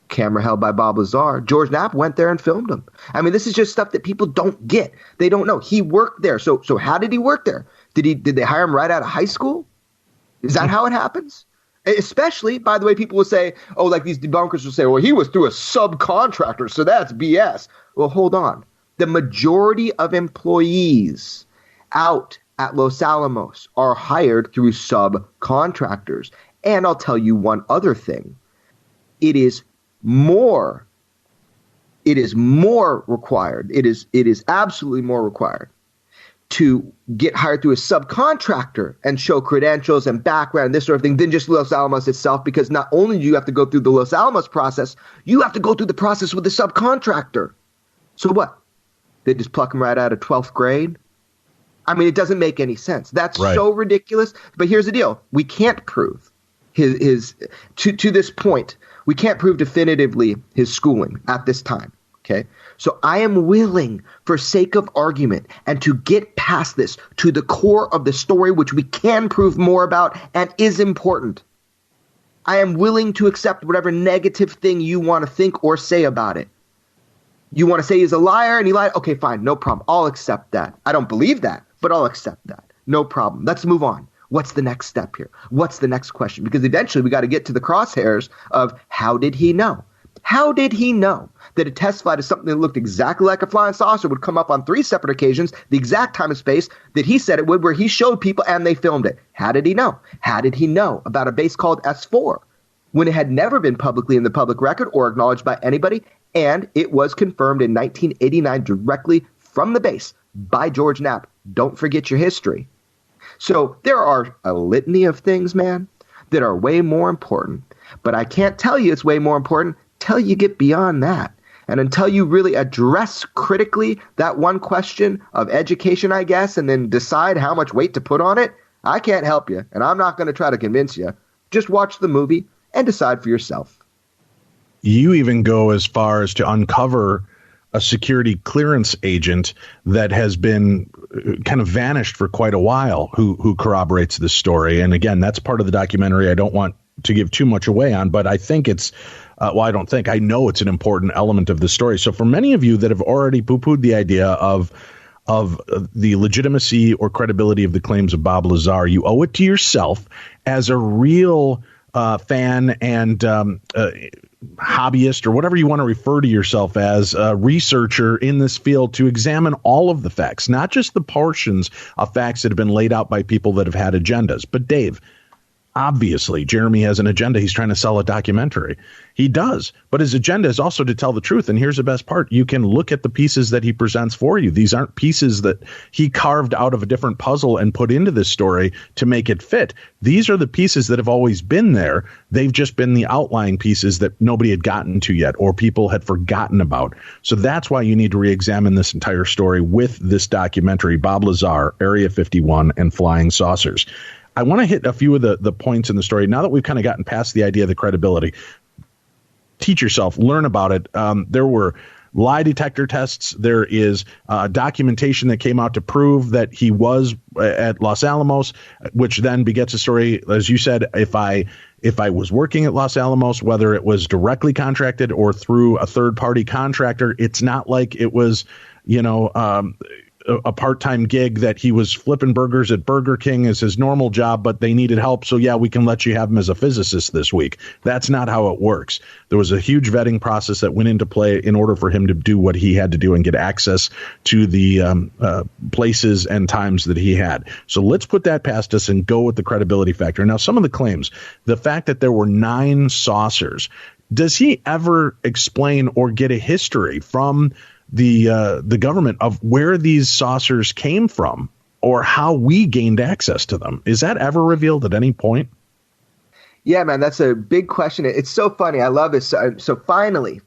camera held by Bob Lazar. George Knapp went there and filmed him. I mean, this is just stuff that people don't get. They don't know. He worked there. So how did he work there? Did they hire him right out of high school? Is that how it happens? Especially, by the way, people will say, oh, like these debunkers will say, well, he was through a subcontractor, so that's BS. Well, hold on. The majority of employees out at Los Alamos are hired through subcontractors. And I'll tell you one other thing. It is more required. It is absolutely more required to get hired through a subcontractor and show credentials and background and this sort of thing than just Los Alamos itself, because not only do you have to go through the Los Alamos process, you have to go through the process with the subcontractor. So what? They just pluck him right out of 12th grade? I mean, it doesn't make any sense. That's right. So ridiculous. But here's the deal. We can't prove his to this point, we can't prove definitively his schooling at this time. Okay. So I am willing, for sake of argument, and to get past this to the core of the story, which we can prove more about and is important. I am willing to accept whatever negative thing you want to think or say about it. You want to say he's a liar and he lied? Okay, fine. No problem. I'll accept that. I don't believe that, but I'll accept that. No problem. Let's move on. What's the next step here? What's the next question? Because eventually we got to get to the crosshairs of how did he know? How did he know that a test flight of something that looked exactly like a flying saucer would come up on 3 separate occasions, the exact time and space that he said it would, where he showed people and they filmed it? How did he know? How did he know about a base called S4 when it had never been publicly in the public record or acknowledged by anybody? And it was confirmed in 1989 directly from the base by George Knapp. Don't forget your history. So there are a litany of things, man, that are way more important. But I can't tell you it's way more important till you get beyond that. And until you really address critically that one question of education, I guess, and then decide how much weight to put on it, I can't help you. And I'm not going to try to convince you. Just watch the movie and decide for yourself. You even go as far as to uncover a security clearance agent that has been kind of vanished for quite a while who corroborates this story. And again, that's part of the documentary I don't want to give too much away on, but I think it's I know it's an important element of the story. So for many of you that have already poo-pooed the idea of the legitimacy or credibility of the claims of Bob Lazar, you owe it to yourself as a real fan and hobbyist, or whatever you want to refer to yourself as, a researcher in this field, to examine all of the facts, not just the portions of facts that have been laid out by people that have had agendas. But Dave, obviously, Jeremy has an agenda. He's trying to sell a documentary. He does. But his agenda is also to tell the truth. And here's the best part. You can look at the pieces that he presents for you. These aren't pieces that he carved out of a different puzzle and put into this story to make it fit. These are the pieces that have always been there. They've just been the outlying pieces that nobody had gotten to yet, or people had forgotten about. So that's why you need to re-examine this entire story with this documentary, Bob Lazar, Area 51, and Flying Saucers. I want to hit a few of the points in the story. Now that we've kind of gotten past the idea of the credibility, teach yourself, learn about it. There were lie detector tests. There is documentation that came out to prove that he was at Los Alamos, which then begets a story. As you said, if I was working at Los Alamos, whether it was directly contracted or through a third party contractor, it's not like it was, a part-time gig that he was flipping burgers at Burger King as his normal job, but they needed help. So yeah, we can let you have him as a physicist this week. That's not how it works. There was a huge vetting process that went into play in order for him to do what he had to do and get access to the places and times that he had. So let's put that past us and go with the credibility factor. Now, some of the claims, the fact that there were 9 saucers, does he ever explain or get a history from the government of where these saucers came from or how we gained access to them? Is that ever revealed at any point? Yeah, man, that's a big question. It's so funny. I love this. So finally,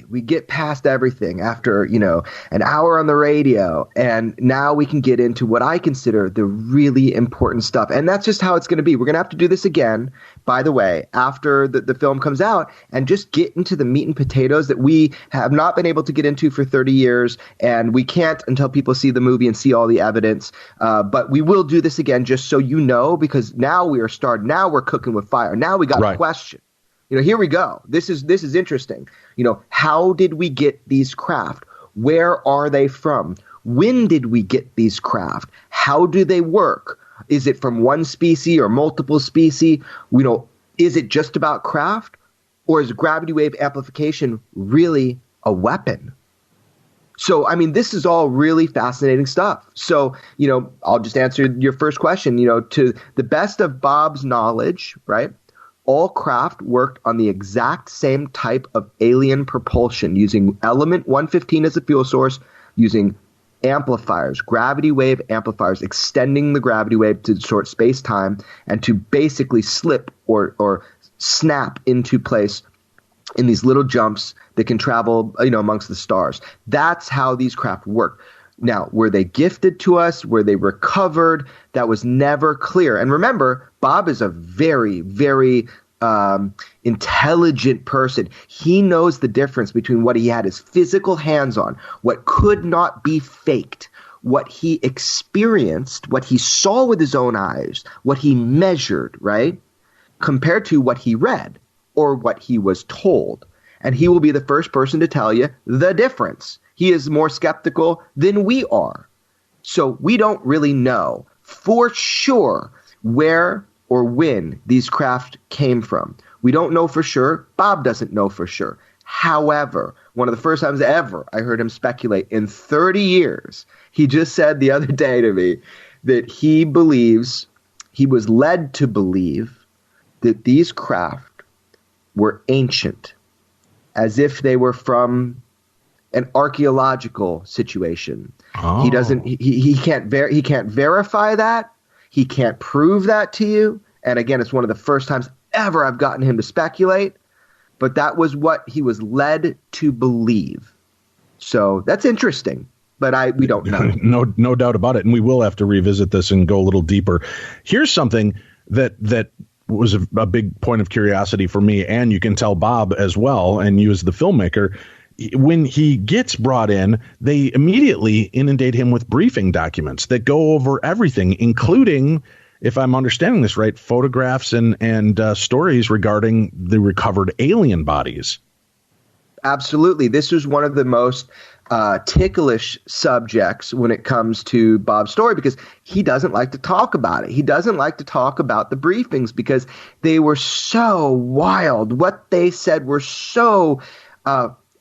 we get past everything after, an hour on the radio. And now we can get into what I consider the really important stuff. And that's just how it's going to be. We're going to have to do this again, by the way, after the film comes out, and just get into the meat and potatoes that we have not been able to get into for 30 years. And we can't until people see the movie and see all the evidence. But we will do this again, just so you know, because now we are starting. Now we're cooking with fire. Now we got a question. Here we go. This is interesting. How did we get these craft? Where are they from? When did we get these craft? How do they work? Is it from one species or multiple species? Is it just about craft? Or is gravity wave amplification really a weapon? So, this is all really fascinating stuff. So, I'll just answer your first question. To the best of Bob's knowledge, right? All craft worked on the exact same type of alien propulsion, using element 115 as a fuel source, using amplifiers, gravity wave amplifiers, extending the gravity wave to distort space-time and to basically slip or snap into place in these little jumps that can travel, amongst the stars. That's how these craft work. Now, were they gifted to us? Were they recovered? That was never clear. And remember, Bob is a very, very intelligent person. He knows the difference between what he had his physical hands on, what could not be faked, what he experienced, what he saw with his own eyes, what he measured, right? Compared to what he read or what he was told. And he will be the first person to tell you the difference. He is more skeptical than we are. So we don't really know for sure where or when these craft came from. We don't know for sure. Bob doesn't know for sure. However, one of the first times ever I heard him speculate in 30 years, he just said the other day to me that he believes, he was led to believe that these craft were ancient, as if they were from an archaeological situation. Oh. He doesn't. He can't verify that. He can't prove that to you. And again, it's one of the first times ever I've gotten him to speculate. But that was what he was led to believe. So that's interesting. But we don't know. No doubt about it. And we will have to revisit this and go a little deeper. Here's something that was a big point of curiosity for me, and you can tell Bob as well, and you as the filmmaker. When he gets brought in, they immediately inundate him with briefing documents that go over everything, including, if I'm understanding this right, photographs and stories regarding the recovered alien bodies. Absolutely. This was one of the most ticklish subjects when it comes to Bob's story, because he doesn't like to talk about it. He doesn't like to talk about the briefings because they were so wild. What they said were so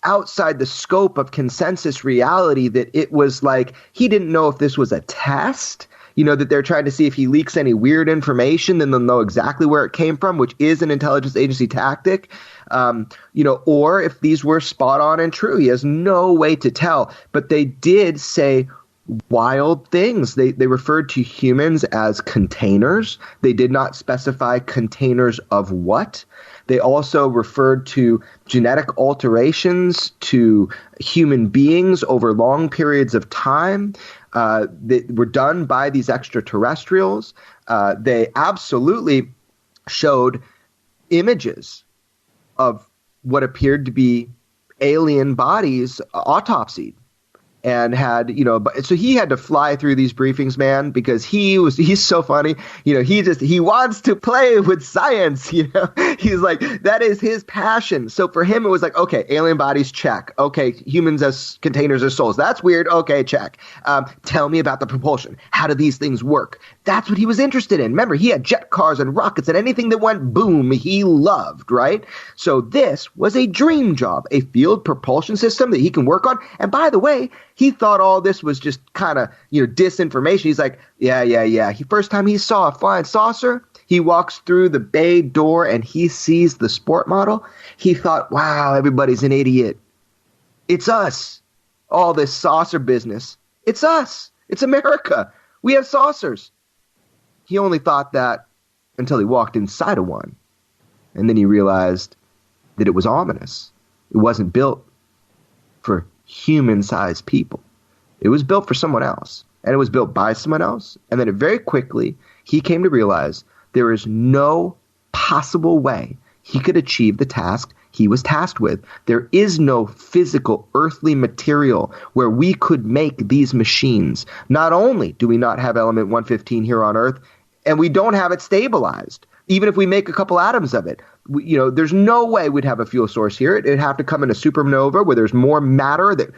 outside the scope of consensus reality that it was like he didn't know if this was a test, that they're trying to see if he leaks any weird information, then they'll know exactly where it came from, which is an intelligence agency tactic, or if these were spot on and true. He has no way to tell. But they did say wild things. They referred to humans as containers. They did not specify containers of what. They also referred to genetic alterations to human beings over long periods of time that were done by these extraterrestrials. They absolutely showed images of what appeared to be alien bodies autopsied. and had, so he had to fly through these briefings, man, because he's so funny. He wants to play with science, he's like, that is his passion. So for him, it was like, okay, alien bodies, check. Okay, humans as containers of souls. That's weird. Okay, check. Tell me about the propulsion. How do these things work? That's what he was interested in. Remember, he had jet cars and rockets and anything that went boom, he loved, right? So this was a dream job, a field propulsion system that he can work on. And by the way, he thought all this was just kind of, disinformation. He's like, yeah. First time he saw a flying saucer, he walks through the bay door and he sees the sport model. He thought, wow, everybody's an idiot. It's us. All this saucer business. It's us. It's America. We have saucers. He only thought that until he walked inside of one. And then he realized that it was ominous. It wasn't built for human-sized people. It was built for someone else. And it was built by someone else. And then very quickly, he came to realize there is no possible way he could achieve the task he was tasked with. There is no physical earthly material where we could make these machines. Not only do we not have element 115 here on Earth, and we don't have it stabilized. Even if we make a couple atoms of it, there's no way we'd have a fuel source here. It'd have to come in a supernova where there's more matter that,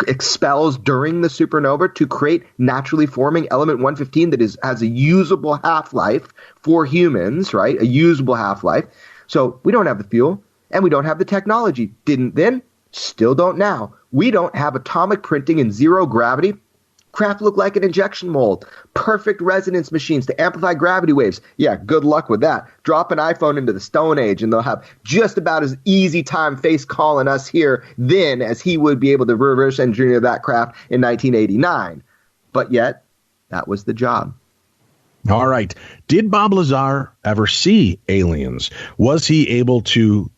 expels during the supernova to create naturally forming element 115 that has a usable half-life for humans, right? A usable half-life. So we don't have the fuel and we don't have the technology. Didn't then, still don't now. We don't have atomic printing and zero gravity. Craft look like an injection mold. Perfect resonance machines to amplify gravity waves. Yeah, good luck with that. Drop an iPhone into the Stone Age and they'll have just about as easy time face calling us here then as he would be able to reverse engineer that craft in 1989. But yet, that was the job. All right. Did Bob Lazar ever see aliens? Was he able to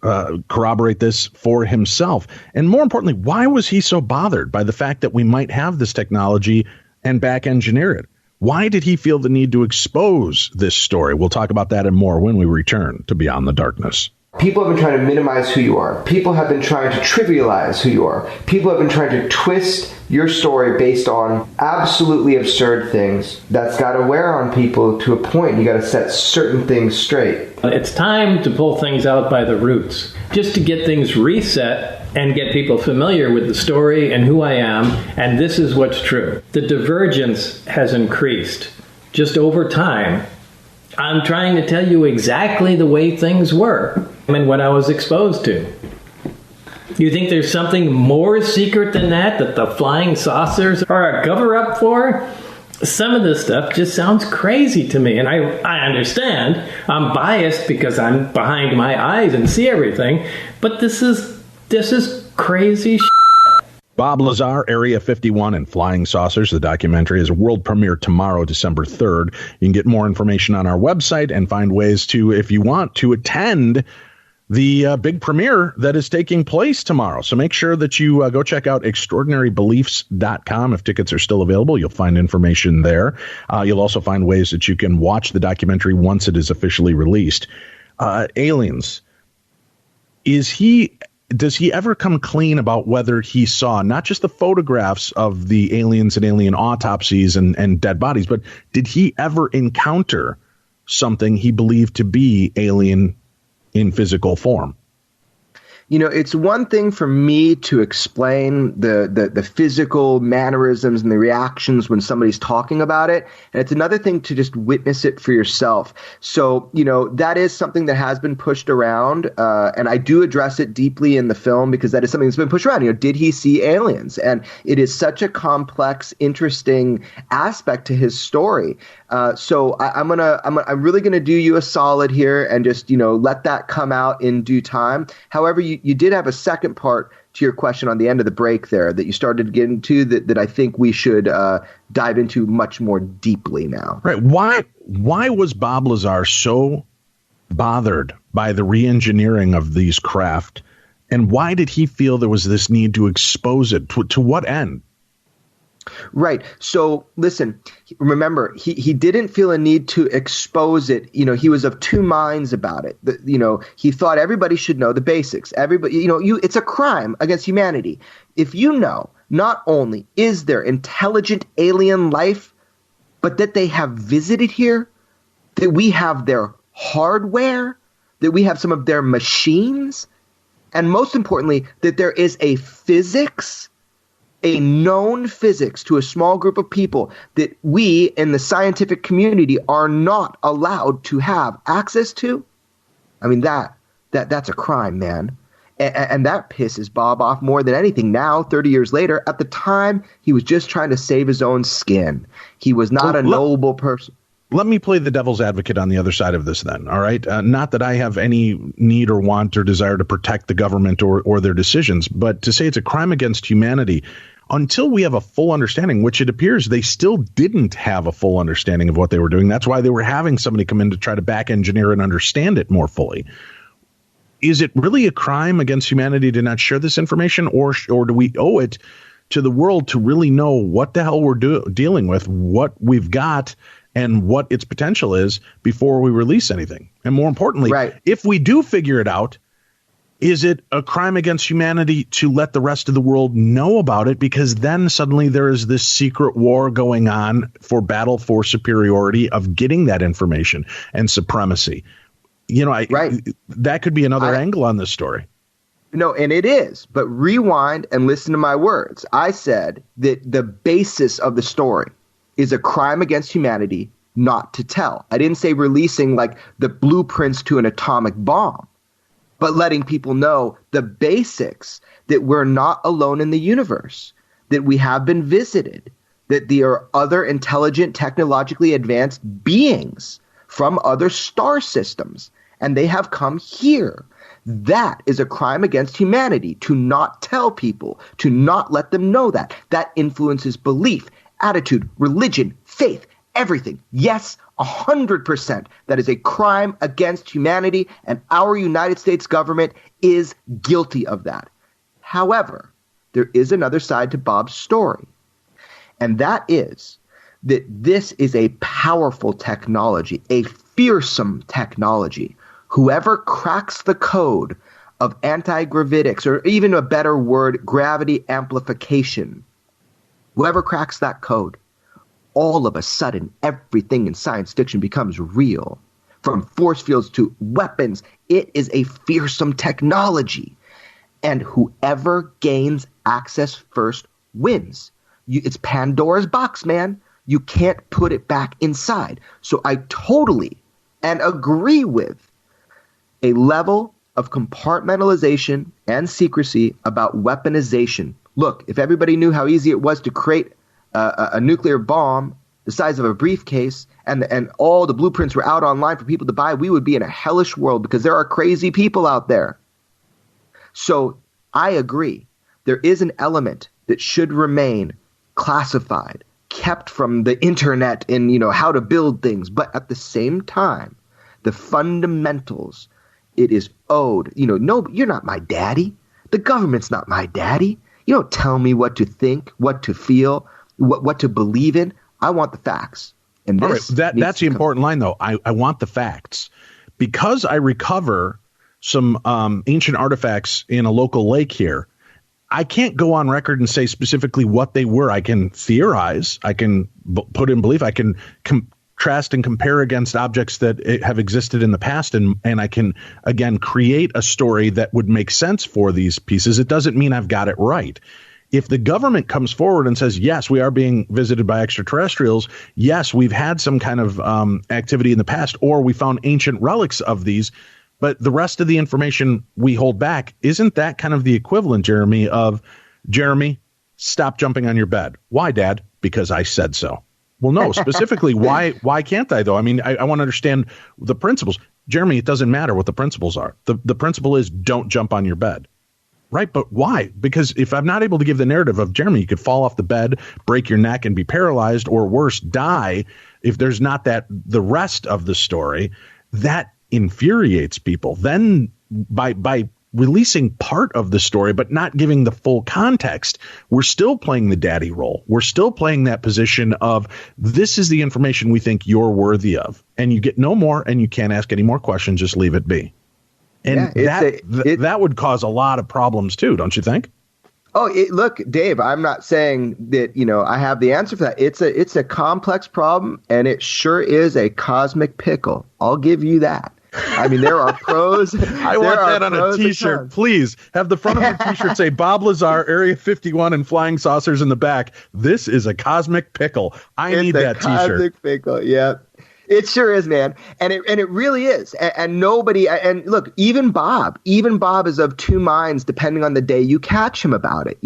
corroborate this for himself? And more importantly, why was he so bothered by the fact that we might have this technology and back engineer it? Why did he feel the need to expose this story? We'll talk about that and more when we return to Beyond the Darkness. People have been trying to minimize who you are. People have been trying to trivialize who you are. People have been trying to twist your story based on absolutely absurd things. That's got to wear on people to a point. You got to set certain things straight. It's time to pull things out by the roots, just to get things reset and get people familiar with the story and who I am, and this is what's true. The divergence has increased just over time. I'm trying to tell you exactly the way things were and what I was exposed to. You think there's something more secret than that the flying saucers are a cover-up for? Some of this stuff just sounds crazy to me, and I understand. I'm biased because I'm behind my eyes and see everything, but this is crazy shit. Bob Lazar, Area 51 and Flying Saucers. The documentary is a world premiere tomorrow, December 3rd. You can get more information on our website and find ways to, if you want, to attend the big premiere that is taking place tomorrow. So make sure that you go check out extraordinarybeliefs.com. If tickets are still available, you'll find information there. You'll also find ways that you can watch the documentary once it is officially released. Aliens. Does he ever come clean about whether he saw not just the photographs of the aliens and alien autopsies and dead bodies, but did he ever encounter something he believed to be alien in physical form? It's one thing for me to explain the physical mannerisms and the reactions when somebody's talking about it. And it's another thing to just witness it for yourself. So, that is something that has been pushed around. And I do address it deeply in the film because that is something that's been pushed around. Did he see aliens? And it is such a complex, interesting aspect to his story. So I'm really gonna do you a solid here and just let that come out in due time. However, you did have a second part to your question on the end of the break there that you started to get into that I think we should dive into much more deeply now. Right? Why was Bob Lazar so bothered by the re-engineering of these craft, and why did he feel there was this need to expose it? To what end? Right. So listen, remember, he didn't feel a need to expose it. He was of two minds about it. He thought everybody should know the basics. Everybody, it's a crime against humanity. If you know not only is there intelligent alien life, but that they have visited here, that we have their hardware, that we have some of their machines, and most importantly, that there is a physics, a known physics to a small group of people that we in the scientific community are not allowed to have access to. I mean, that's a crime, man. And that pisses Bob off more than anything now, 30 years later. At the time, he was just trying to save his own skin. He was not a noble person. Let me play the devil's advocate on the other side of this then, all right? Not that I have any need or want or desire to protect the government or their decisions, but to say it's a crime against humanity, until we have a full understanding, which it appears they still didn't have a full understanding of what they were doing. That's why they were having somebody come in to try to back engineer and understand it more fully. Is it really a crime against humanity to not share this information, or do we owe it to the world to really know what the hell we're dealing with, what we've got, and what its potential is before we release anything? And more importantly, if we do figure it out, is it a crime against humanity to let the rest of the world know about it? Because then suddenly there is this secret war going on for battle for superiority of getting that information and supremacy. You know, that could be another angle on this story. No, and it is. But rewind and listen to my words. I said that the basis of the story is a crime against humanity not to tell. I didn't say releasing like the blueprints to an atomic bomb, but letting people know the basics, that we're not alone in the universe, that we have been visited, that there are other intelligent, technologically advanced beings from other star systems, and they have come here. That is a crime against humanity, to not tell people, to not let them know that. That influences belief, attitude, religion, faith, everything. Yes, 100%. That is a crime against humanity, and our United States government is guilty of that. However, there is another side to Bob's story, and that is that this is a powerful technology, a fearsome technology. Whoever cracks the code of anti-gravitics, or even a better word, gravity amplification, whoever cracks that code, all of a sudden, everything in science fiction becomes real. From force fields to weapons, it is a fearsome technology. And whoever gains access first wins. It's Pandora's box, man. You can't put it back inside. So I totally and agree with a level of compartmentalization and secrecy about weaponization. Look, if everybody knew how easy it was to create a nuclear bomb the size of a briefcase, and all the blueprints were out online for people to buy, we would be in a hellish world, because there are crazy people out there. So I agree. There is an element that should remain classified, kept from the internet in, how to build things. But at the same time, the fundamentals, it is owed. No, you're not my daddy. The government's not my daddy. You don't tell me what to think, what to feel, what to believe in. I want the facts. And this that's the important line, though. I want the facts. Because I recover some ancient artifacts in a local lake here, I can't go on record and say specifically what they were. I can theorize. I can put in belief. I can contrast and compare against objects that have existed in the past. And I can, again, create a story that would make sense for these pieces. It doesn't mean I've got it right. If the government comes forward and says, yes, we are being visited by extraterrestrials, yes, we've had some kind of activity in the past, or we found ancient relics of these, but the rest of the information we hold back, isn't that kind of the equivalent, Jeremy, of, Jeremy, stop jumping on your bed? Why, Dad? Because I said so. Well, no, specifically, why can't I, though? I mean, I want to understand the principles. Jeremy, it doesn't matter what the principles are. The principle is don't jump on your bed. Right, but why? Because if I'm not able to give the narrative of, Jeremy, you could fall off the bed, break your neck and be paralyzed, or worse, die, if there's not the rest of the story, that infuriates people. Then by releasing part of the story but not giving the full context, we're still playing the daddy role. We're still playing that position of, this is the information we think you're worthy of, and you get no more, and you can't ask any more questions, just leave it be. And that would cause a lot of problems too, don't you think? Oh, look, Dave, I'm not saying that, I have the answer for that. It's a complex problem, and it sure is a cosmic pickle. I'll give you that. I mean, there are pros. I want that on a T-shirt. Please have the front of the T-shirt say Bob Lazar, Area 51, and flying saucers in the back. This is a cosmic pickle. I need that T-shirt. Cosmic pickle, yeah. It sure is, man. And it really is. And nobody, and look, even Bob is of two minds depending on the day you catch him about it.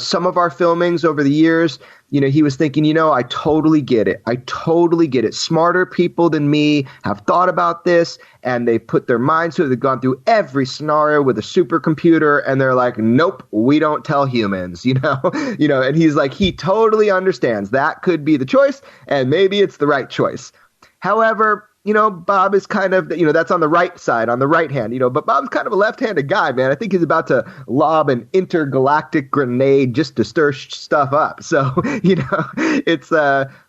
Some of our filmings over the years, he was thinking, I totally get it. I totally get it. Smarter people than me have thought about this, and they put their minds to it. They've gone through every scenario with a supercomputer, and they're like, nope, we don't tell humans, and he's like, he totally understands that could be the choice, and maybe it's the right choice. However, Bob is kind of, that's on the right side, on the right hand, but Bob's kind of a left-handed guy, man. I think he's about to lob an intergalactic grenade just to stir stuff up. So, it's,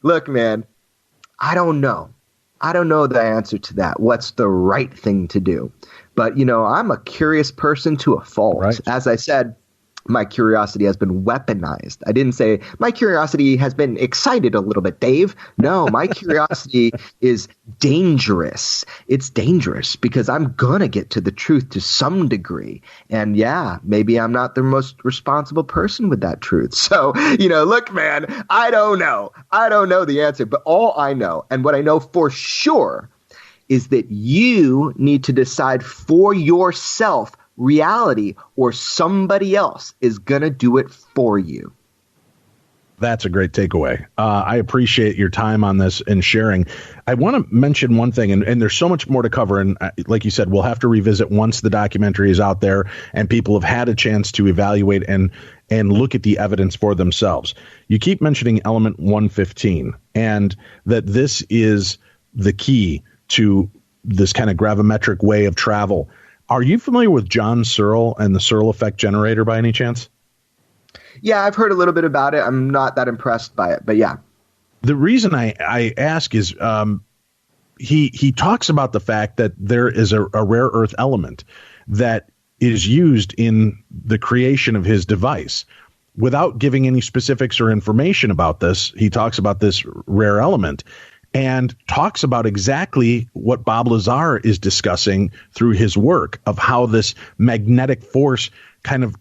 look, man, I don't know. I don't know the answer to that. What's the right thing to do? But, I'm a curious person to a fault. Right. As I said, my curiosity has been weaponized. I didn't say my curiosity has been excited a little bit, Dave. No, my curiosity is dangerous. It's dangerous because I'm going to get to the truth to some degree. And yeah, maybe I'm not the most responsible person with that truth. So, look, man, I don't know. I don't know the answer. But all I know, and what I know for sure, is that you need to decide for yourself reality, or somebody else is going to do it for you. That's a great takeaway. I appreciate your time on this and sharing. I want to mention one thing, and there's so much more to cover. And like you said, we'll have to revisit once the documentary is out there and people have had a chance to evaluate and look at the evidence for themselves. You keep mentioning element 115 and that this is the key to this kind of gravimetric way of travel. Are you familiar with John Searle and the Searle effect generator by any chance? Yeah, I've heard a little bit about it. I'm not that impressed by it, but yeah. The reason I ask is he talks about the fact that there is a rare earth element that is used in the creation of his device. Without giving any specifics or information about this, he talks about this rare element and talks about exactly what Bob Lazar is discussing through his work of how this magnetic force kind of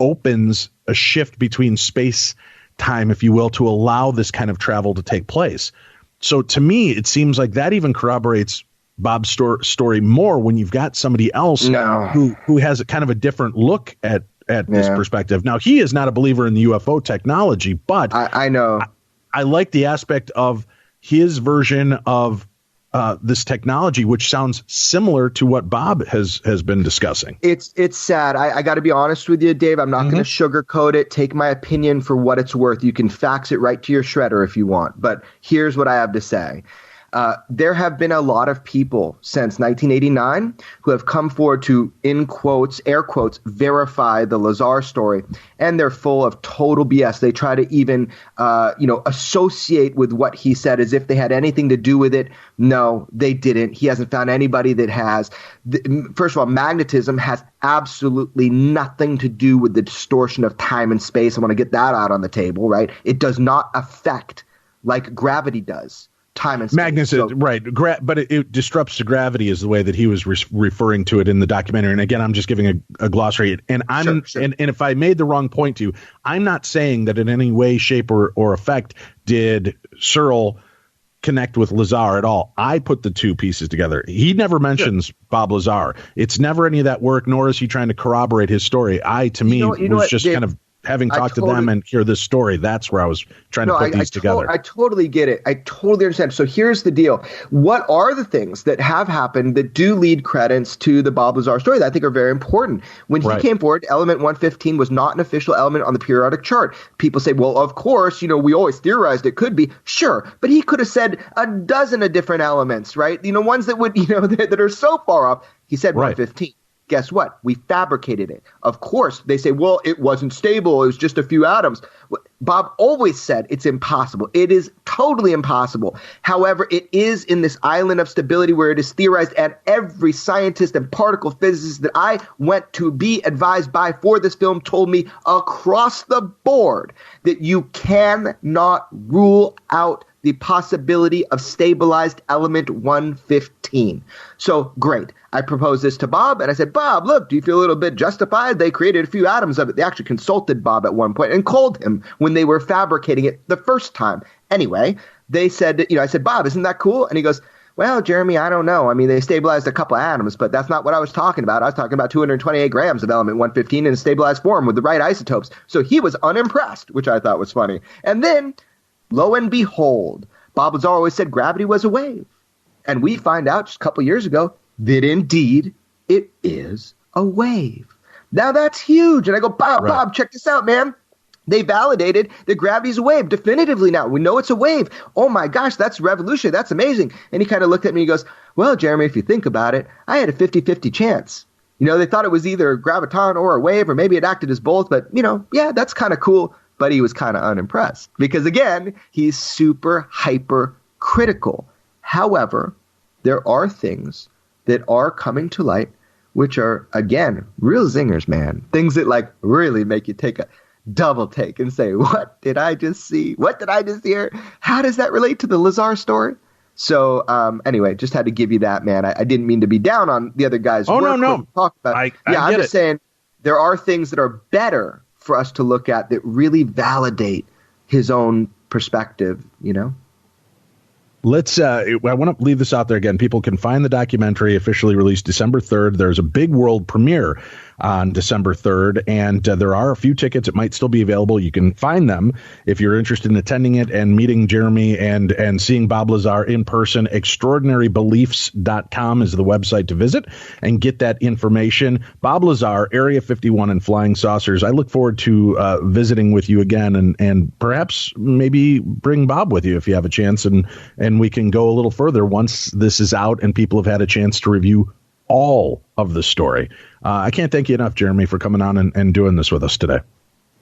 opens a shift between space time, if you will, to allow this kind of travel to take place. So to me, it seems like that even corroborates Bob's story more when you've got somebody else who has a kind of a different look at this perspective. Now, he is not a believer in the UFO technology, but I know. I like the aspect of his version of this technology, which sounds similar to what Bob has been discussing. It's sad. I got to be honest with you, Dave. I'm not going to sugarcoat it. Take my opinion for what it's worth. You can fax it right to your shredder if you want. But here's what I have to say. There have been a lot of people since 1989 who have come forward to, in quotes, air quotes, verify the Lazar story, and they're full of total BS. They try to even, associate with what he said as if they had anything to do with it. No, they didn't. He hasn't found anybody that has. First of all, magnetism has absolutely nothing to do with the distortion of time and space. I want to get that out on the table, right? It does not affect like gravity does. Time and space. Magnetism, right. But it disrupts the gravity is the way that he was referring to it in the documentary. And again, I'm just giving a glossary. And sure. And if I made the wrong point to you, I'm not saying that in any way, shape, or effect did Searle connect with Lazar at all. I put the two pieces together. He never mentions Bob Lazar. It's never any of that work, nor is he trying to corroborate his story. Was just kind of having talked to them and hear this story, that's where I was trying to put these together. I totally get it. I totally understand. So here's the deal. What are the things that have happened that do lead credence to the Bob Lazar story that I think are very important? When he came forward, element 115 was not an official element on the periodic chart. People say, well, of course, we always theorized it could be. Sure. But he could have said a dozen of different elements, right? Ones that would, that are so far off. He said 115. Guess what? We fabricated it. Of course, they say, well, it wasn't stable. It was just a few atoms. Bob always said it's impossible. It is totally impossible. However, it is in this island of stability where it is theorized, and every scientist and particle physicist that I went to be advised by for this film told me across the board that you cannot rule out the possibility of stabilized element 115. So great. I proposed this to Bob, and I said, Bob, look, do you feel a little bit justified? They created a few atoms of it. They actually consulted Bob at one point and called him when they were fabricating it the first time. Anyway, they said, I said, Bob, isn't that cool? And he goes, well, Jeremy, I don't know. I mean, they stabilized a couple atoms, but that's not what I was talking about. I was talking about 228 grams of element 115 in a stabilized form with the right isotopes. So he was unimpressed, which I thought was funny. And then, lo and behold, Bob Lazar always said gravity was a wave. And we find out just a couple years ago that indeed it is a wave. Now that's huge. And I go, Bob, check this out, man. They validated that gravity is a wave definitively now. We know it's a wave. Oh my gosh, that's revolutionary. That's amazing. And he kind of looked at me and he goes, well, Jeremy, if you think about it, I had a 50-50 chance. They thought it was either a graviton or a wave, or maybe it acted as both. But, yeah, that's kind of cool. But he was kind of unimpressed because, again, he's super hyper critical. However, there are things that are coming to light which are, again, real zingers, man. Things that really make you take a double take and say, what did I just see? What did I just hear? How does that relate to the Lazar story? So anyway, just had to give you that, man. I didn't mean to be down on the other guys. Oh, no. Talk about I'm just saying there are things that are better for us to look at that really validate his own perspective, Let's, I want to leave this out there again. People can find the documentary officially released December 3rd. There's a big world premiere on December 3rd, and there are a few tickets that might still be available. You can find them if you're interested in attending it and meeting Jeremy and seeing Bob Lazar in person. Extraordinarybeliefs.com is the website to visit and get that information. Bob Lazar, Area 51 and Flying Saucers. I look forward to visiting with you again and perhaps maybe bring Bob with you if you have a chance, and we can go a little further once this is out and people have had a chance to review all of the story. I can't thank you enough, Jeremy, for coming on and doing this with us today.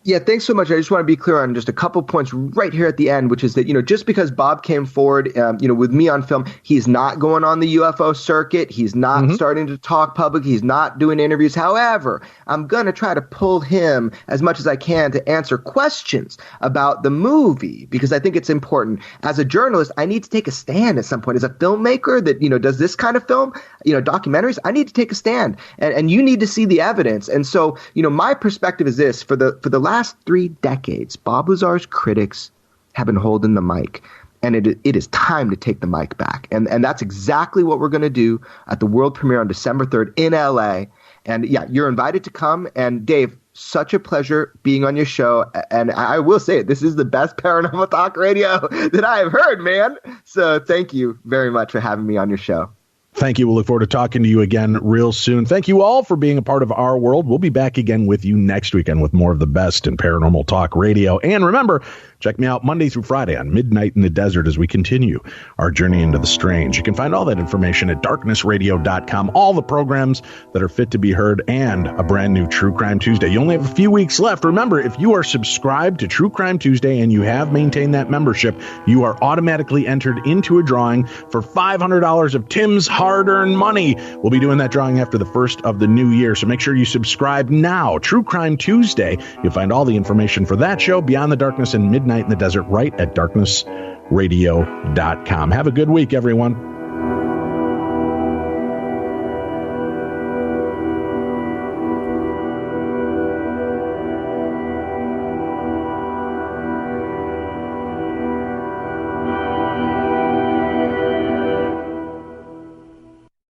Yeah, thanks so much. I just want to be clear on just a couple points right here at the end, which is that, just because Bob came forward, with me on film, he's not going on the UFO circuit. He's not starting to talk public. He's not doing interviews. However, I'm going to try to pull him as much as I can to answer questions about the movie, because I think it's important. As a journalist, I need to take a stand at some point. As a filmmaker that, does this kind of film, documentaries, I need to take a stand, and you need to see the evidence. And so, my perspective is this: for the last 3 decades, Bob Lazar's critics have been holding the mic, and it is time to take the mic back. And that's exactly what we're going to do at the world premiere on December 3rd in LA. And yeah, you're invited to come. And Dave, such a pleasure being on your show. And I will say it, this is the best paranormal talk radio that I have heard, man. So thank you very much for having me on your show. Thank you. We'll look forward to talking to you again real soon. Thank you all for being a part of our world. We'll be back again with you next weekend with more of the best in paranormal talk radio. And remember, check me out Monday through Friday on Midnight in the Desert as we continue our journey into the strange. You can find all that information at darknessradio.com, all the programs that are fit to be heard, and a brand new True Crime Tuesday. You only have a few weeks left. Remember, if you are subscribed to True Crime Tuesday and you have maintained that membership, you are automatically entered into a drawing for $500 of Tim's hard-earned money. We'll be doing that drawing after the first of the new year, so make sure you subscribe now. True Crime Tuesday. You'll find all the information for that show, Beyond the Darkness and Midnight in the Desert, right at darknessradio.com. Have a good week, everyone.